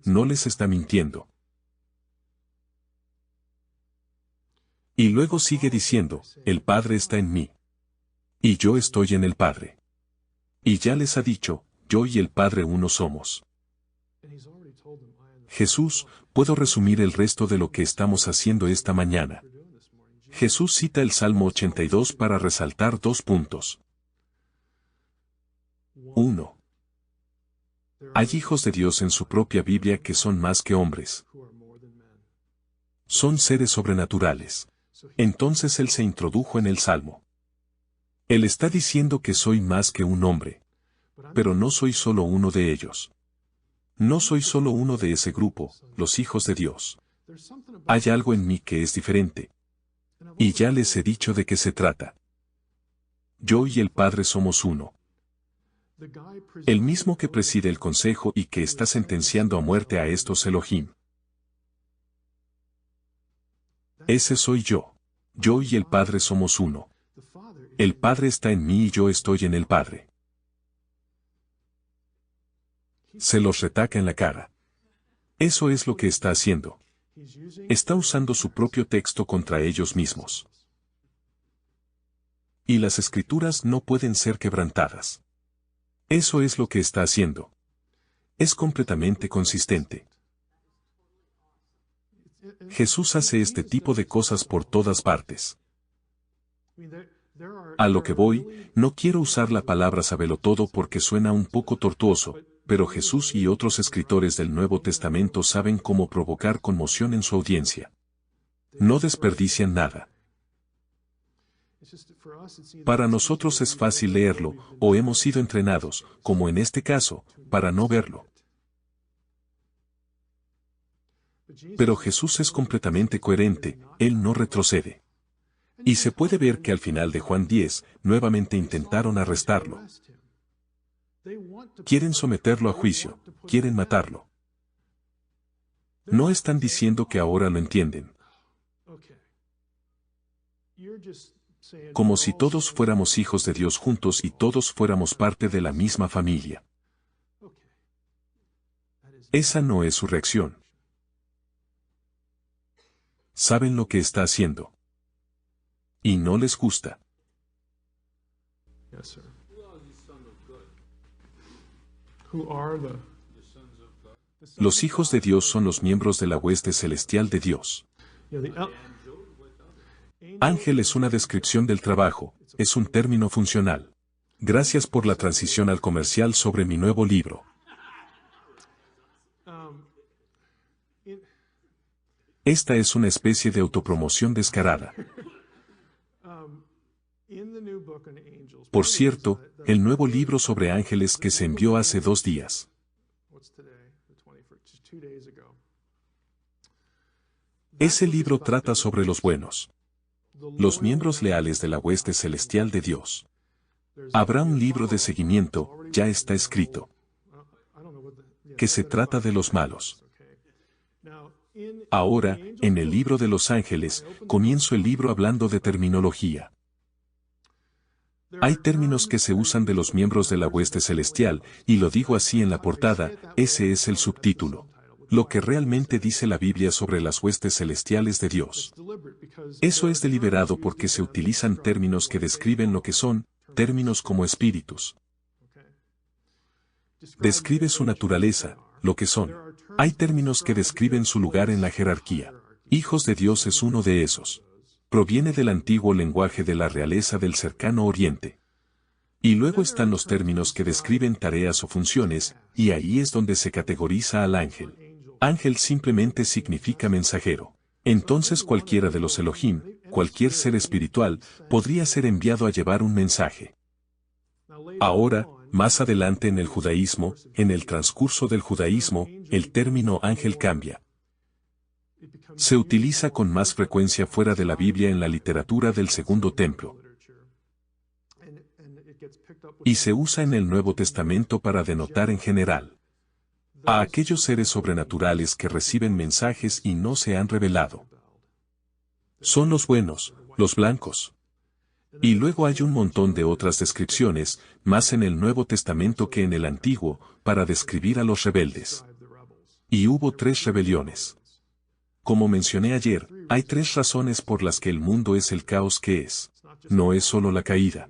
A: No les está mintiendo. Y luego sigue diciendo, el Padre está en mí. Y yo estoy en el Padre. Y ya les ha dicho, yo y el Padre uno somos. Jesús, puedo resumir el resto de lo que estamos haciendo esta mañana. Jesús cita el Salmo 82 para resaltar 2 puntos. 1. Hay hijos de Dios en su propia Biblia que son más que hombres. Son seres sobrenaturales. Entonces Él se introdujo en el Salmo. Él está diciendo que soy más que un hombre. Pero no soy solo uno de ellos. No soy solo uno de ese grupo, los hijos de Dios. Hay algo en mí que es diferente. Y ya les he dicho de qué se trata. Yo y el Padre somos uno. El mismo que preside el consejo y que está sentenciando a muerte a estos Elohim. Ese soy yo. Yo y el Padre somos uno. El Padre está en mí y yo estoy en el Padre. Se los retaca en la cara. Eso es lo que está haciendo. Está usando su propio texto contra ellos mismos. Y las escrituras no pueden ser quebrantadas. Eso es lo que está haciendo. Es completamente consistente. Jesús hace este tipo de cosas por todas partes. A lo que voy, no quiero usar la palabra sabelotodo porque suena un poco tortuoso, pero Jesús y otros escritores del Nuevo Testamento saben cómo provocar conmoción en su audiencia. No desperdician nada. Para nosotros es fácil leerlo, o hemos sido entrenados, como en este caso, para no verlo. Pero Jesús es completamente coherente, Él no retrocede. Y se puede ver que al final de Juan 10, nuevamente intentaron arrestarlo. Quieren someterlo a juicio, quieren matarlo. No están diciendo que ahora lo entienden. Como si todos fuéramos hijos de Dios juntos y todos fuéramos parte de la misma familia. Esa no es su reacción. Saben lo que está haciendo. Y no les gusta. Los hijos de Dios son los miembros de la hueste celestial de Dios. Ángel es una descripción del trabajo, es un término funcional. Gracias por la transición al comercial sobre mi nuevo libro. Esta es una especie de autopromoción descarada. Por cierto, el nuevo libro sobre ángeles que se envió hace 2 días. Ese libro trata sobre los buenos, los miembros leales de la hueste celestial de Dios. Habrá un libro de seguimiento, ya está escrito, que se trata de los malos. Ahora, en el libro de los ángeles, comienzo el libro hablando de terminología. Hay términos que se usan de los miembros de la hueste celestial, y lo digo así en la portada, ese es el subtítulo. Lo que realmente dice la Biblia sobre las huestes celestiales de Dios. Eso es deliberado porque se utilizan términos que describen lo que son, términos como espíritus. Describe su naturaleza, lo que son. Hay términos que describen su lugar en la jerarquía. Hijos de Dios es uno de esos. Proviene del antiguo lenguaje de la realeza del cercano oriente. Y luego están los términos que describen tareas o funciones, y ahí es donde se categoriza al ángel. Ángel simplemente significa mensajero. Entonces cualquiera de los Elohim, cualquier ser espiritual, podría ser enviado a llevar un mensaje. Ahora, más adelante en el judaísmo, en el transcurso del judaísmo, el término ángel cambia. Se utiliza con más frecuencia fuera de la Biblia en la literatura del Segundo Templo. Y se usa en el Nuevo Testamento para denotar en general a aquellos seres sobrenaturales que reciben mensajes y no se han revelado. Son los buenos, los blancos. Y luego hay un montón de otras descripciones, más en el Nuevo Testamento que en el Antiguo, para describir a los rebeldes. Y hubo 3 rebeliones. Como mencioné ayer, hay 3 razones por las que el mundo es el caos que es. No es solo la caída.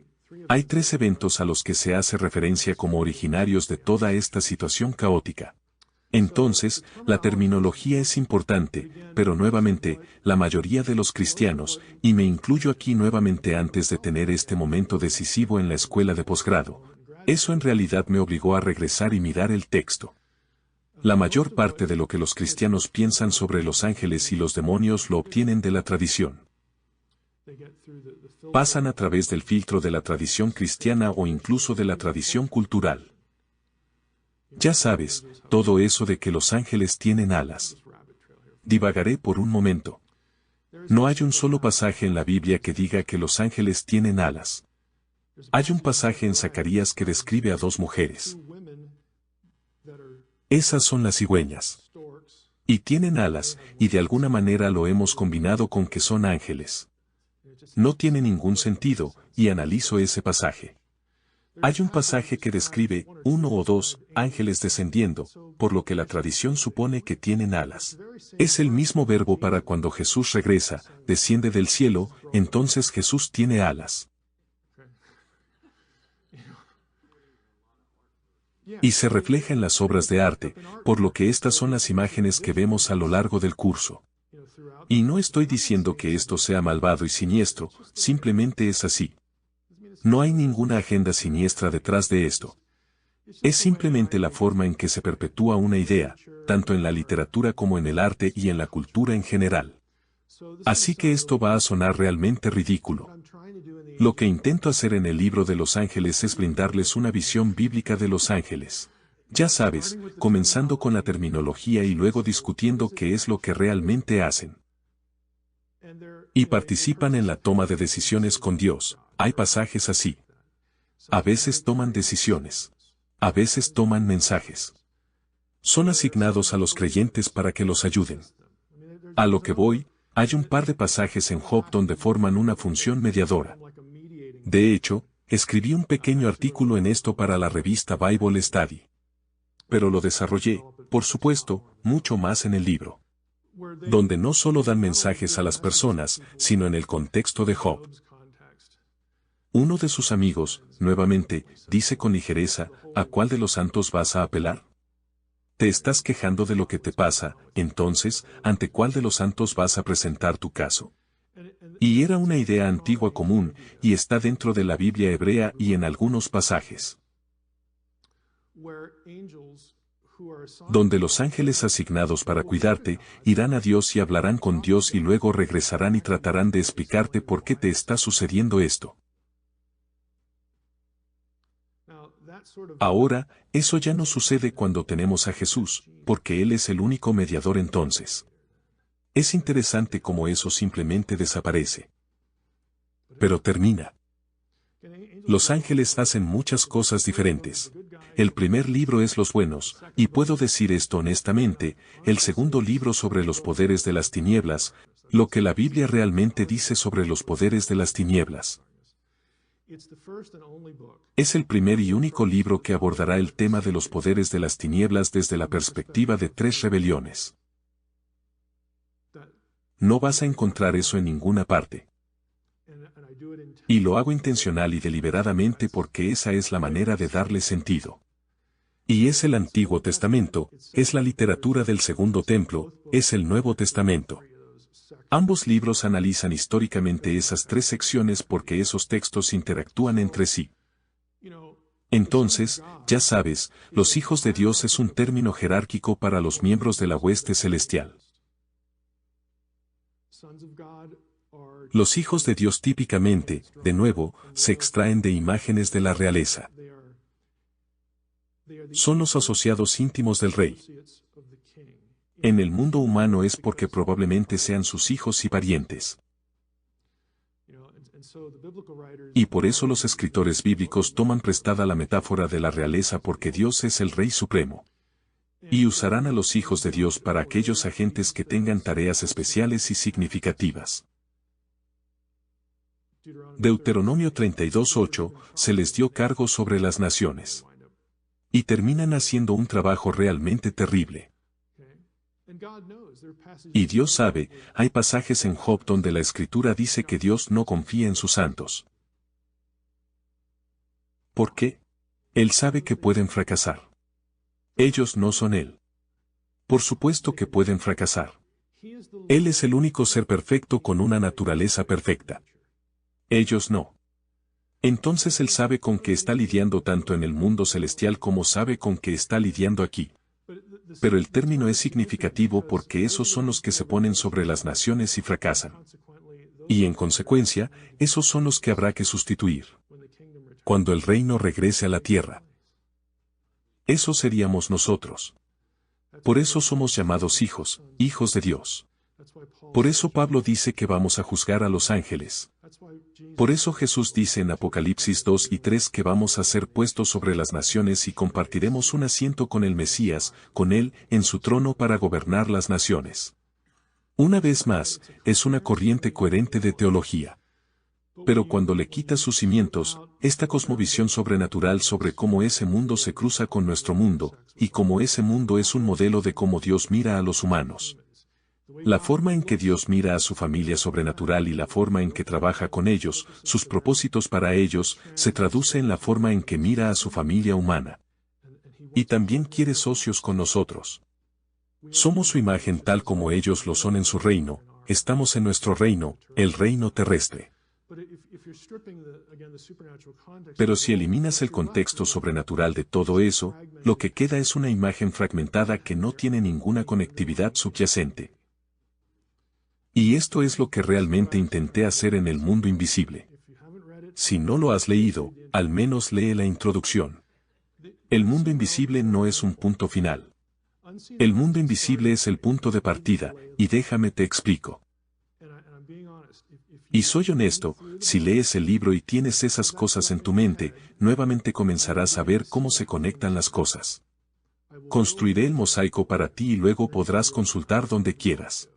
A: Hay 3 eventos a los que se hace referencia como originarios de toda esta situación caótica. Entonces, la terminología es importante, pero nuevamente, la mayoría de los cristianos, y me incluyo aquí nuevamente antes de tener este momento decisivo en la escuela de posgrado, eso en realidad me obligó a regresar y mirar el texto. La mayor parte de lo que los cristianos piensan sobre los ángeles y los demonios lo obtienen de la tradición. Pasan a través del filtro de la tradición cristiana o incluso de la tradición cultural. Ya sabes, todo eso de que los ángeles tienen alas. Divagaré por un momento. No hay un solo pasaje en la Biblia que diga que los ángeles tienen alas. Hay un pasaje en Zacarías que describe a 2 mujeres. Esas son las cigüeñas. Y tienen alas, y de alguna manera lo hemos combinado con que son ángeles. No tiene ningún sentido, y analizo ese pasaje. Hay un pasaje que describe 1 o 2 ángeles descendiendo, por lo que la tradición supone que tienen alas. Es el mismo verbo para cuando Jesús regresa, desciende del cielo, entonces Jesús tiene alas. Y se refleja en las obras de arte, por lo que estas son las imágenes que vemos a lo largo del curso. Y no estoy diciendo que esto sea malvado y siniestro, simplemente es así. No hay ninguna agenda siniestra detrás de esto. Es simplemente la forma en que se perpetúa una idea, tanto en la literatura como en el arte y en la cultura en general. Así que esto va a sonar realmente ridículo. Lo que intento hacer en el libro de los ángeles es brindarles una visión bíblica de los ángeles. Ya sabes, comenzando con la terminología y luego discutiendo qué es lo que realmente hacen. Y participan en la toma de decisiones con Dios. Hay pasajes así. A veces toman decisiones. A veces toman mensajes. Son asignados a los creyentes para que los ayuden. A lo que voy, hay un par de pasajes en Job donde forman una función mediadora. De hecho, escribí un pequeño artículo en esto para la revista Bible Study. Pero lo desarrollé, por supuesto, mucho más en el libro. Donde no solo dan mensajes a las personas, sino en el contexto de Job. Uno de sus amigos, nuevamente, dice con ligereza, ¿a cuál de los santos vas a apelar? Te estás quejando de lo que te pasa, entonces, ¿ante cuál de los santos vas a presentar tu caso? Y era una idea antigua común, y está dentro de la Biblia hebrea y en algunos pasajes. Donde los ángeles asignados para cuidarte, irán a Dios y hablarán con Dios y luego regresarán y tratarán de explicarte por qué te está sucediendo esto. Ahora, eso ya no sucede cuando tenemos a Jesús, porque Él es el único mediador entonces. Es interesante cómo eso simplemente desaparece. Pero termina. Los ángeles hacen muchas cosas diferentes. El primer libro es los buenos, y puedo decir esto honestamente, el segundo libro sobre los poderes de las tinieblas, lo que la Biblia realmente dice sobre los poderes de las tinieblas. Es el primer y único libro que abordará el tema de los poderes de las tinieblas desde la perspectiva de 3 rebeliones. No vas a encontrar eso en ninguna parte. Y lo hago intencional y deliberadamente porque esa es la manera de darle sentido. Y es el Antiguo Testamento, es la literatura del Segundo Templo, es el Nuevo Testamento. Ambos libros analizan históricamente esas 3 secciones porque esos textos interactúan entre sí. Entonces, ya sabes, los hijos de Dios es un término jerárquico para los miembros de la hueste celestial. Los hijos de Dios típicamente, de nuevo, se extraen de imágenes de la realeza. Son los asociados íntimos del rey. En el mundo humano es porque probablemente sean sus hijos y parientes. Y por eso los escritores bíblicos toman prestada la metáfora de la realeza porque Dios es el Rey Supremo. Y usarán a los hijos de Dios para aquellos agentes que tengan tareas especiales y significativas. Deuteronomio 32:8, se les dio cargo sobre las naciones. Y terminan haciendo un trabajo realmente terrible. Y Dios sabe, hay pasajes en Job donde la Escritura dice que Dios no confía en sus santos. ¿Por qué? Él sabe que pueden fracasar. Ellos no son Él. Por supuesto que pueden fracasar. Él es el único ser perfecto con una naturaleza perfecta. Ellos no. Entonces Él sabe con qué está lidiando tanto en el mundo celestial como sabe con qué está lidiando aquí. Pero el término es significativo porque esos son los que se ponen sobre las naciones y fracasan. Y en consecuencia, esos son los que habrá que sustituir. Cuando el reino regrese a la tierra. Eso seríamos nosotros. Por eso somos llamados hijos, hijos de Dios. Por eso Pablo dice que vamos a juzgar a los ángeles. Por eso Jesús dice en Apocalipsis 2 y 3 que vamos a ser puestos sobre las naciones y compartiremos un asiento con el Mesías, con Él, en su trono para gobernar las naciones. Una vez más, es una corriente coherente de teología. Pero cuando le quitas sus cimientos, esta cosmovisión sobrenatural sobre cómo ese mundo se cruza con nuestro mundo, y cómo ese mundo es un modelo de cómo Dios mira a los humanos. La forma en que Dios mira a su familia sobrenatural y la forma en que trabaja con ellos, sus propósitos para ellos, se traduce en la forma en que mira a su familia humana. Y también quiere socios con nosotros. Somos su imagen tal como ellos lo son en su reino, estamos en nuestro reino, el reino terrestre. Pero si eliminas el contexto sobrenatural de todo eso, lo que queda es una imagen fragmentada que no tiene ninguna conectividad subyacente. Y esto es lo que realmente intenté hacer en El Mundo Invisible. Si no lo has leído, al menos lee la introducción. El mundo invisible no es un punto final. El mundo invisible es el punto de partida, y déjame te explico. Y soy honesto, si lees el libro y tienes esas cosas en tu mente, nuevamente comenzarás a ver cómo se conectan las cosas. Construiré el mosaico para ti y luego podrás consultar donde quieras.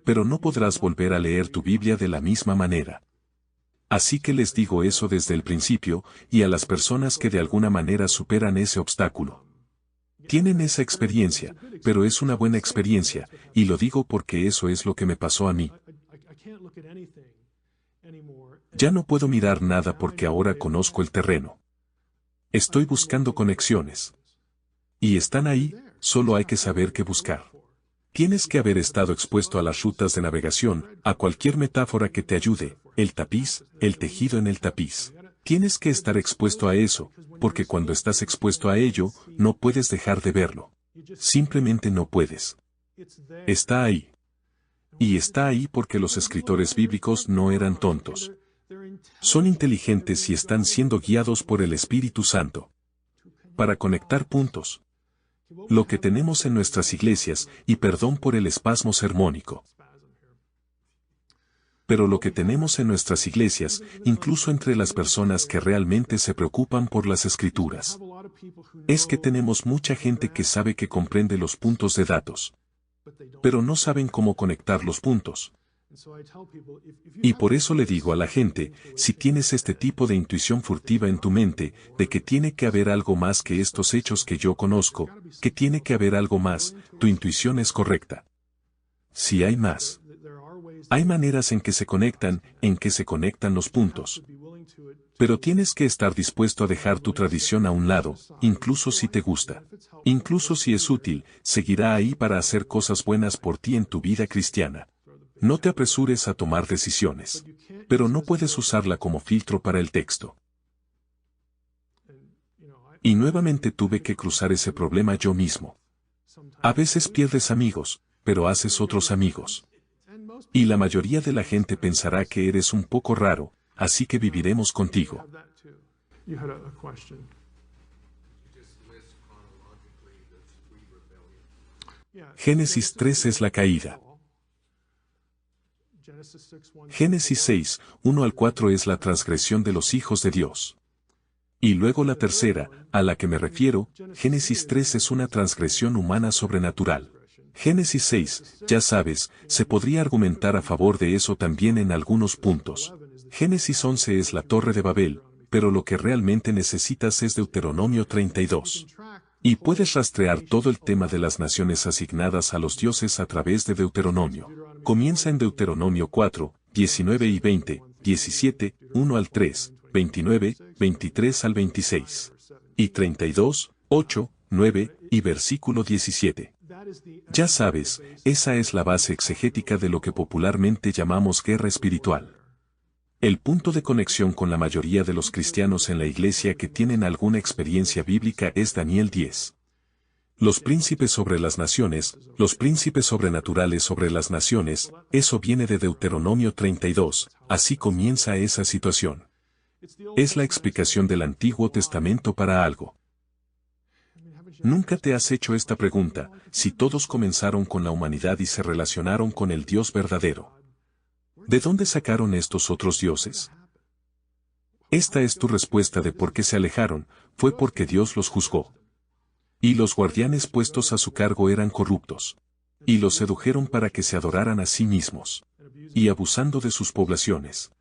A: Pero no podrás volver a leer tu Biblia de la misma manera. Así que les digo eso desde el principio, y a las personas que de alguna manera superan ese obstáculo. Tienen esa experiencia, pero es una buena experiencia, y lo digo porque eso es lo que me pasó a mí. Ya no puedo mirar nada porque ahora conozco el terreno. Estoy buscando conexiones. Y están ahí, solo hay que saber qué buscar. Tienes que haber estado expuesto a las rutas de navegación, a cualquier metáfora que te ayude, el tapiz, el tejido en el tapiz. Tienes que estar expuesto a eso, porque cuando estás expuesto a ello, no puedes dejar de verlo. Simplemente no puedes. Está ahí. Y está ahí porque los escritores bíblicos no eran tontos. Son inteligentes y están siendo guiados por el Espíritu Santo. Para conectar puntos. Lo que tenemos en nuestras iglesias, y perdón por el espasmo sermónico. Pero lo que tenemos en nuestras iglesias, incluso entre las personas que realmente se preocupan por las escrituras, es que tenemos mucha gente que sabe que comprende los puntos de datos. Pero no saben cómo conectar los puntos. Y por eso le digo a la gente, si tienes este tipo de intuición furtiva en tu mente, de que tiene que haber algo más que estos hechos que yo conozco, que tiene que haber algo más, tu intuición es correcta. Si hay más. Hay maneras en que se conectan los puntos. Pero tienes que estar dispuesto a dejar tu tradición a un lado, incluso si te gusta. Incluso si es útil, seguirá ahí para hacer cosas buenas por ti en tu vida cristiana. No te apresures a tomar decisiones. Pero no puedes usarla como filtro para el texto. Y nuevamente tuve que cruzar ese problema yo mismo. A veces pierdes amigos, pero haces otros amigos. Y la mayoría de la gente pensará que eres un poco raro, así que viviremos contigo. Génesis 3 es la caída. Génesis 6, 1 al 4 es la transgresión de los hijos de Dios. Y luego la tercera, a la que me refiero, Génesis 3 es una transgresión humana sobrenatural. Génesis 6, ya sabes, se podría argumentar a favor de eso también en algunos puntos. Génesis 11 es la Torre de Babel, pero lo que realmente necesitas es Deuteronomio 32. Y puedes rastrear todo el tema de las naciones asignadas a los dioses a través de Deuteronomio. Comienza en Deuteronomio 4, 19 y 20, 17, 1 al 3, 29, 23 al 26. Y 32, 8, 9 y versículo 17. Ya sabes, esa es la base exegética de lo que popularmente llamamos guerra espiritual. El punto de conexión con la mayoría de los cristianos en la iglesia que tienen alguna experiencia bíblica es Daniel 10. Los príncipes sobre las naciones, los príncipes sobrenaturales sobre las naciones, eso viene de Deuteronomio 32, así comienza esa situación. Es la explicación del Antiguo Testamento para algo. ¿Nunca te has hecho esta pregunta, si todos comenzaron con la humanidad y se relacionaron con el Dios verdadero? ¿De dónde sacaron estos otros dioses? Esta es tu respuesta de por qué se alejaron, fue porque Dios los juzgó. Y los guardianes puestos a su cargo eran corruptos. Y los sedujeron para que se adoraran a sí mismos. Y abusando de sus poblaciones.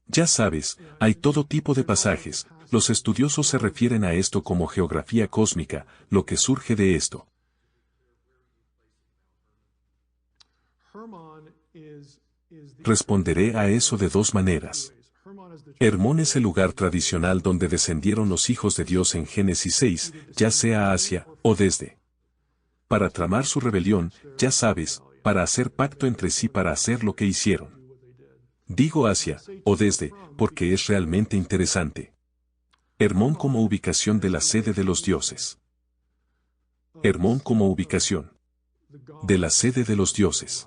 A: Ya sabes, hay todo tipo de pasajes, los estudiosos se refieren a esto como geografía cósmica, lo que surge de esto. Responderé a eso de dos maneras. Hermón es el lugar tradicional donde descendieron los hijos de Dios en Génesis 6, ya sea hacia o desde. Para tramar su rebelión, ya sabes, para hacer pacto entre sí para hacer lo que hicieron. Digo hacia o desde, porque es realmente interesante. Hermón como ubicación de la sede de los dioses. Hermón como ubicación de la sede de los dioses.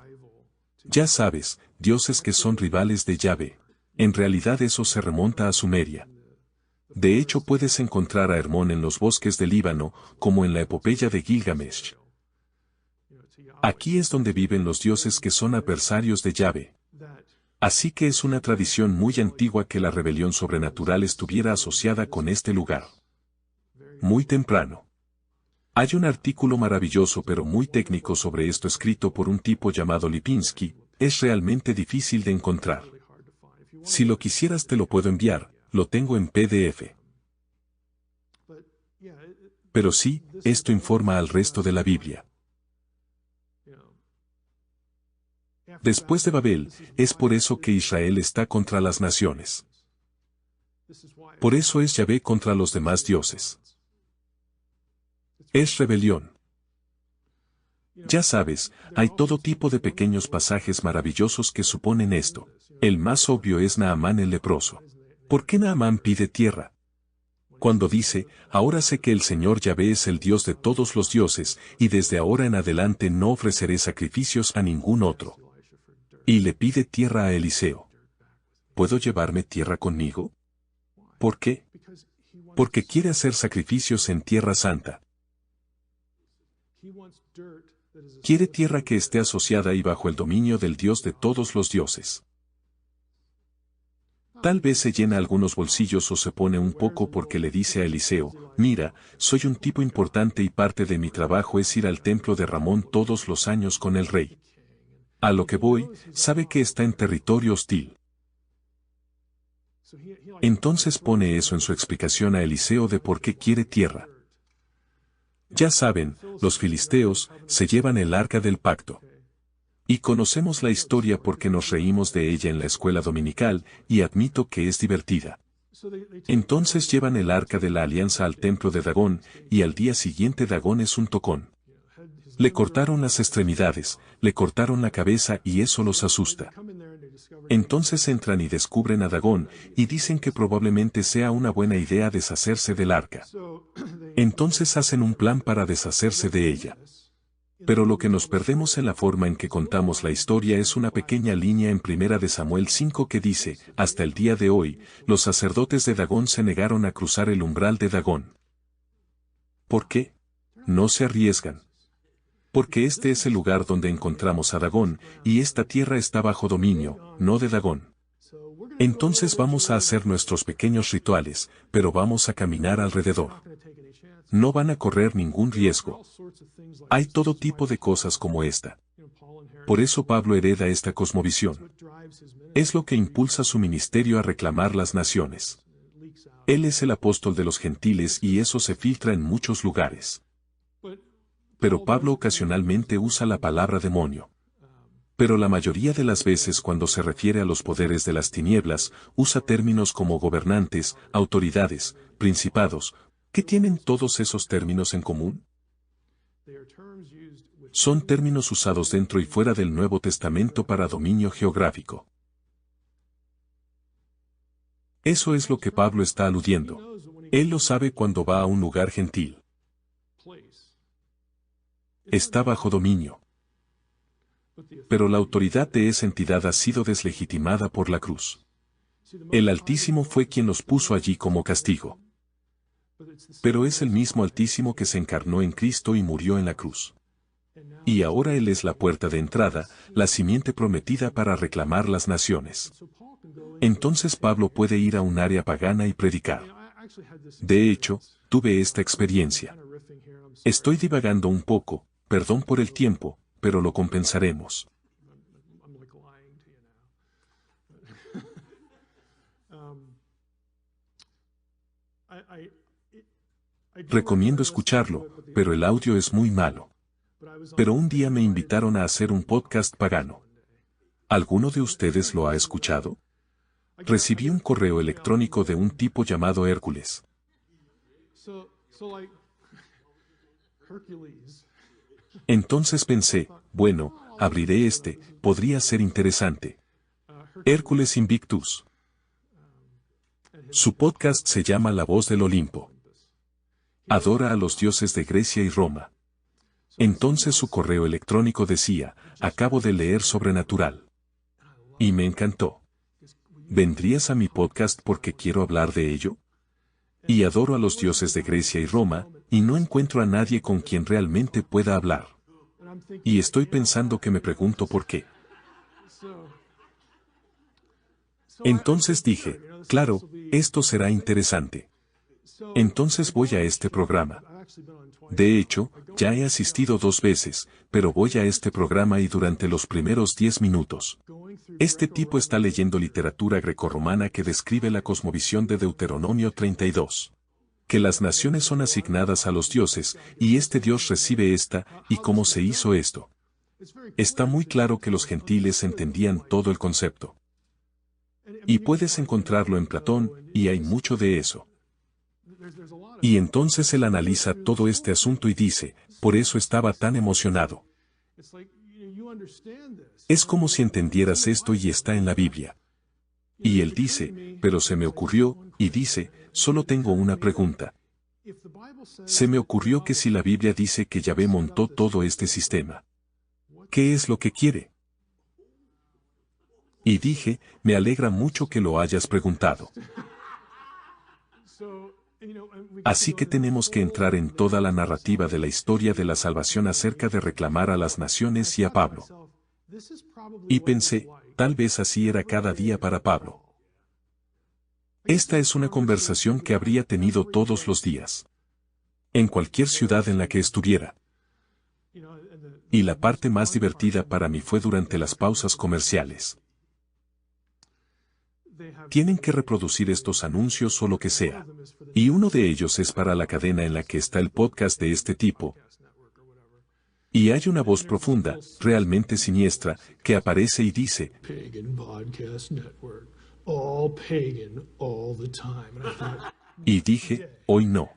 A: Ya sabes, dioses que son rivales de Yahvé. En realidad eso se remonta a Sumeria. De hecho puedes encontrar a Hermón en los bosques del Líbano, como en la epopeya de Gilgamesh. Aquí es donde viven los dioses que son adversarios de Yahvé. Así que es una tradición muy antigua que la rebelión sobrenatural estuviera asociada con este lugar. Muy temprano. Hay un artículo maravilloso pero muy técnico sobre esto escrito por un tipo llamado Lipinski, es realmente difícil de encontrar. Si lo quisieras te lo puedo enviar, lo tengo en PDF. Pero sí, esto informa al resto de la Biblia. Después de Babel, es por eso que Israel está contra las naciones. Por eso es Yahvé contra los demás dioses. Es rebelión. Ya sabes, hay todo tipo de pequeños pasajes maravillosos que suponen esto. El más obvio es Naamán el leproso. ¿Por qué Naamán pide tierra? Cuando dice, ahora sé que el Señor Yahvé es el Dios de todos los dioses, y desde ahora en adelante no ofreceré sacrificios a ningún otro. Y le pide tierra a Eliseo. ¿Puedo llevarme tierra conmigo? ¿Por qué? Porque quiere hacer sacrificios en tierra santa. Quiere tierra que esté asociada y bajo el dominio del Dios de todos los dioses. Tal vez se llena algunos bolsillos o se pone un poco porque le dice a Eliseo, mira, soy un tipo importante y parte de mi trabajo es ir al templo de Ramón todos los años con el rey. A lo que voy, sabe que está en territorio hostil. Entonces pone eso en su explicación a Eliseo de por qué quiere tierra. Ya saben, los filisteos se llevan el arca del pacto. Y conocemos la historia porque nos reímos de ella en la escuela dominical, y admito que es divertida. Entonces llevan el arca de la alianza al templo de Dagón, y al día siguiente Dagón es un tocón. Le cortaron las extremidades, le cortaron la cabeza y eso los asusta. Entonces entran y descubren a Dagón, y dicen que probablemente sea una buena idea deshacerse del arca. Entonces hacen un plan para deshacerse de ella. Pero lo que nos perdemos en la forma en que contamos la historia es una pequeña línea en 1 de Samuel 5 que dice, hasta el día de hoy, los sacerdotes de Dagón se negaron a cruzar el umbral de Dagón. ¿Por qué? No se arriesgan. Porque este es el lugar donde encontramos a Dagón, y esta tierra está bajo dominio, no de Dagón. Entonces vamos a hacer nuestros pequeños rituales, pero vamos a caminar alrededor. No van a correr ningún riesgo. Hay todo tipo de cosas como esta. Por eso Pablo hereda esta cosmovisión. Es lo que impulsa su ministerio a reclamar las naciones. Él es el apóstol de los gentiles y eso se filtra en muchos lugares. Pero Pablo ocasionalmente usa la palabra demonio. Pero la mayoría de las veces cuando se refiere a los poderes de las tinieblas, usa términos como gobernantes, autoridades, principados. ¿Qué tienen todos esos términos en común? Son términos usados dentro y fuera del Nuevo Testamento para dominio geográfico. Eso es lo que Pablo está aludiendo. Él lo sabe cuando va a un lugar gentil. Está bajo dominio. Pero la autoridad de esa entidad ha sido deslegitimada por la cruz. El Altísimo fue quien los puso allí como castigo. Pero es el mismo Altísimo que se encarnó en Cristo y murió en la cruz. Y ahora Él es la puerta de entrada, la simiente prometida para reclamar las naciones. Entonces Pablo puede ir a un área pagana y predicar. De hecho, tuve esta experiencia. Estoy divagando un poco, perdón por el tiempo, pero lo compensaremos. Recomiendo escucharlo, pero el audio es muy malo. Pero un día me invitaron a hacer un podcast pagano. ¿Alguno de ustedes lo ha escuchado? Recibí un correo electrónico de un tipo llamado Hércules. Entonces pensé, bueno, abriré este, podría ser interesante. Hércules Invictus. Su podcast se llama La Voz del Olimpo. Adora a los dioses de Grecia y Roma. Entonces su correo electrónico decía, acabo de leer Sobrenatural. Y me encantó. ¿Vendrías a mi podcast porque quiero hablar de ello? Y adoro a los dioses de Grecia y Roma, y no encuentro a nadie con quien realmente pueda hablar. Y estoy pensando que me pregunto por qué. Entonces dije, claro, esto será interesante. Entonces voy a este programa. De hecho, ya he asistido 2 veces, pero voy a este programa y durante los primeros 10 minutos. Este tipo está leyendo literatura grecorromana que describe la cosmovisión de Deuteronomio 32. Que las naciones son asignadas a los dioses, y este dios recibe esta, y cómo se hizo esto. Está muy claro que los gentiles entendían todo el concepto. Y puedes encontrarlo en Platón, y hay mucho de eso. Y entonces él analiza todo este asunto y dice, por eso estaba tan emocionado. Es como si entendieras esto y está en la Biblia. Y él dice, pero se me ocurrió, y dice, solo tengo una pregunta. Se me ocurrió que si la Biblia dice que Yahvé montó todo este sistema, ¿qué es lo que quiere? Y dije, me alegra mucho que lo hayas preguntado. Así que tenemos que entrar en toda la narrativa de la historia de la salvación acerca de reclamar a las naciones y a Pablo. Y pensé, tal vez así era cada día para Pablo. Esta es una conversación que habría tenido todos los días. En cualquier ciudad en la que estuviera. Y la parte más divertida para mí fue durante las pausas comerciales. Tienen que reproducir estos anuncios o lo que sea. Y uno de ellos es para la cadena en la que está el podcast de este tipo. Y hay una voz profunda, realmente siniestra, que aparece y dice,
B: Pagan Podcast Network. All pagan, all the time. And I thought,
A: y dije, hoy no.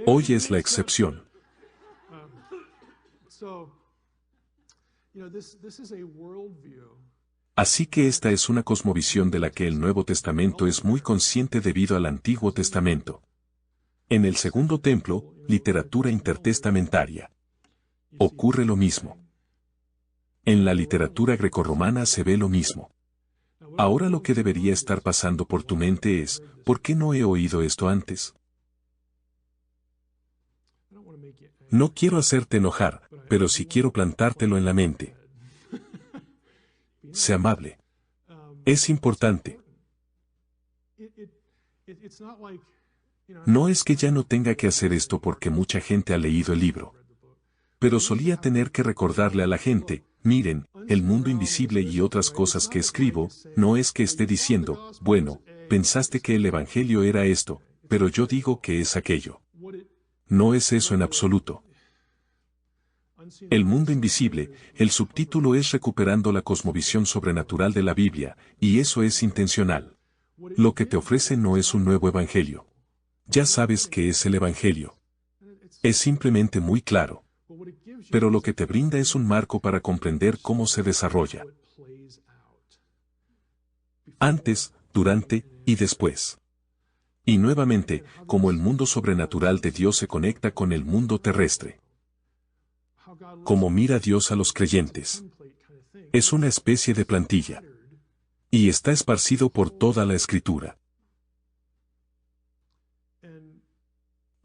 A: Hoy es la excepción.
B: so, this is a worldview.
A: Así que esta es una cosmovisión de la que el Nuevo Testamento es muy consciente debido al Antiguo Testamento. En el Segundo Templo, literatura intertestamentaria, ocurre lo mismo. En la literatura grecorromana se ve lo mismo. Ahora lo que debería estar pasando por tu mente es, ¿por qué no he oído esto antes? No quiero hacerte enojar, pero sí quiero plantártelo en la mente. Sé amable. Es importante. No es que ya no tenga que hacer esto porque mucha gente ha leído el libro. Pero solía tener que recordarle a la gente, miren, el mundo invisible y otras cosas que escribo, no es que esté diciendo, bueno, pensaste que el Evangelio era esto, pero yo digo que es aquello. No es eso en absoluto. El mundo invisible, el subtítulo es Recuperando la cosmovisión sobrenatural de la Biblia, y eso es intencional. Lo que te ofrece no es un nuevo Evangelio. Ya sabes qué es el Evangelio. Es simplemente muy claro. Pero lo que te brinda es un marco para comprender cómo se desarrolla. Antes, durante y después. Y nuevamente, cómo el mundo sobrenatural de Dios se conecta con el mundo terrestre. Cómo mira Dios a los creyentes. Es una especie de plantilla. Y está esparcido por toda la Escritura.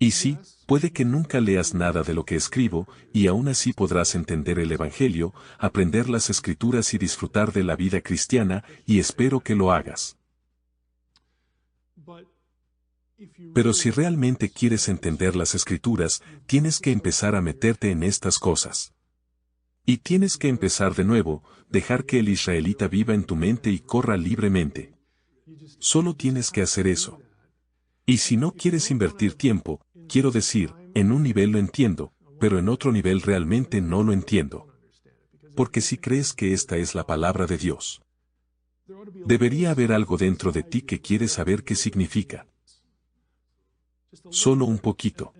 A: Y sí, puede que nunca leas nada de lo que escribo, y aún así podrás entender el Evangelio, aprender las Escrituras y disfrutar de la vida cristiana, y espero que lo hagas. Pero si realmente quieres entender las Escrituras, tienes que empezar a meterte en estas cosas. Y tienes que empezar de nuevo, dejar que el israelita viva en tu mente y corra libremente. Solo tienes que hacer eso. Y si no quieres invertir tiempo, quiero decir, en un nivel lo entiendo, pero en otro nivel realmente no lo entiendo. Porque si crees que esta es la palabra de Dios, debería haber algo dentro de ti que quiere saber qué significa. Solo un poquito.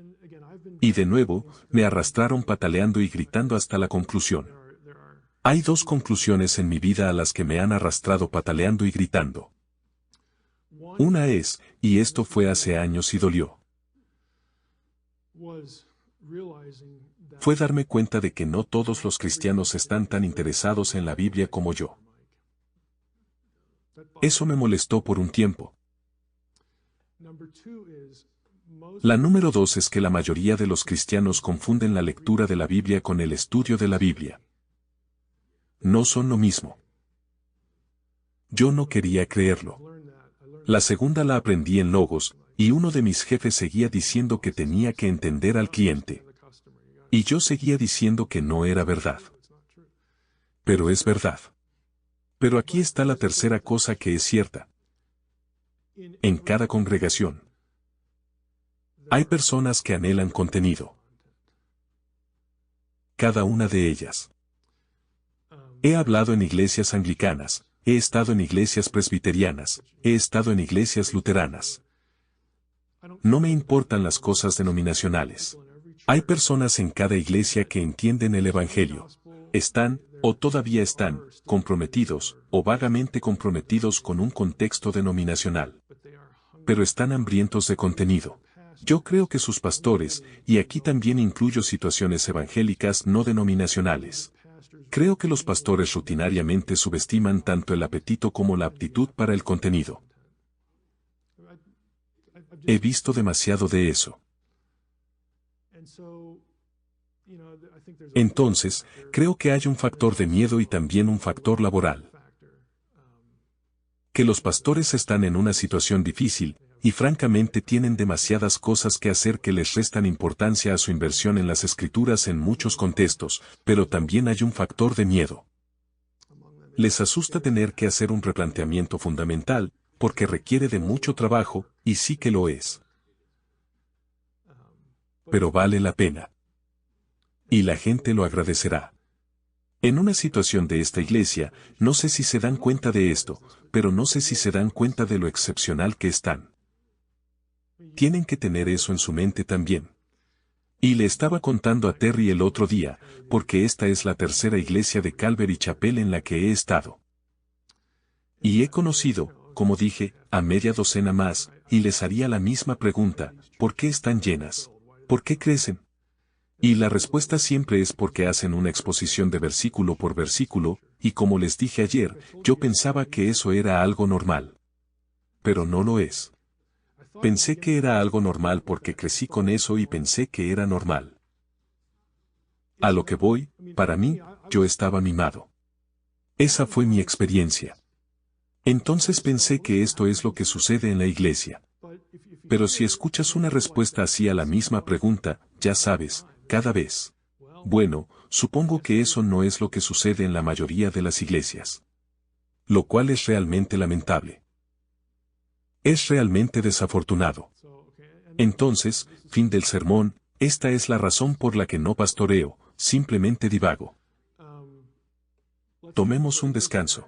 A: Y de nuevo, me arrastraron pataleando y gritando hasta la conclusión. Hay dos conclusiones en mi vida a las que me han arrastrado pataleando y gritando. Una es, y esto fue hace años y dolió, fue darme cuenta de que no todos los cristianos están tan interesados en la Biblia como yo. Eso me molestó por un tiempo. La número 2 es que la mayoría de los cristianos confunden la lectura de la Biblia con el estudio de la Biblia. No son lo mismo. Yo no quería creerlo. La segunda la aprendí en Logos, y uno de mis jefes seguía diciendo que tenía que entender al cliente. Y yo seguía diciendo que no era verdad. Pero es verdad. Pero aquí está la tercera cosa que es cierta. En cada congregación hay personas que anhelan contenido. Cada una de ellas. He hablado en iglesias anglicanas, he estado en iglesias presbiterianas, he estado en iglesias luteranas. No me importan las cosas denominacionales. Hay personas en cada iglesia que entienden el Evangelio. Están, o todavía están, comprometidos, o vagamente comprometidos con un contexto denominacional. Pero están hambrientos de contenido. Yo creo que sus pastores, y aquí también incluyo situaciones evangélicas no denominacionales. Creo que los pastores rutinariamente subestiman tanto el apetito como la aptitud para el contenido. He visto demasiado de eso. Entonces, creo que hay un factor de miedo y también un factor laboral. Que los pastores están en una situación difícil, y francamente tienen demasiadas cosas que hacer que les restan importancia a su inversión en las escrituras en muchos contextos, pero también hay un factor de miedo. Les asusta tener que hacer un replanteamiento fundamental, porque requiere de mucho trabajo, y sí que lo es. Pero vale la pena. Y la gente lo agradecerá. En una situación de esta iglesia, no sé si se dan cuenta de esto, pero no sé si se dan cuenta de lo excepcional que están. Tienen que tener eso en su mente también. Y le estaba contando a Terry el otro día, porque esta es la tercera iglesia de Calvary Chapel en la que he estado. Y he conocido, como dije, a media docena más, y les haría la misma pregunta: ¿por qué están llenas? ¿Por qué crecen? Y la respuesta siempre es porque hacen una exposición de versículo por versículo, y como les dije ayer, yo pensaba que eso era algo normal. Pero no lo es. Pensé que era algo normal porque crecí con eso y pensé que era normal. A lo que voy, para mí, yo estaba mimado. Esa fue mi experiencia. Entonces pensé que esto es lo que sucede en la iglesia. Pero si escuchas una respuesta así a la misma pregunta, ya sabes, cada vez. Bueno, supongo que eso no es lo que sucede en la mayoría de las iglesias. Lo cual es realmente lamentable. Es realmente desafortunado. Entonces, fin del sermón, esta es la razón por la que no pastoreo, simplemente divago. Tomemos un descanso.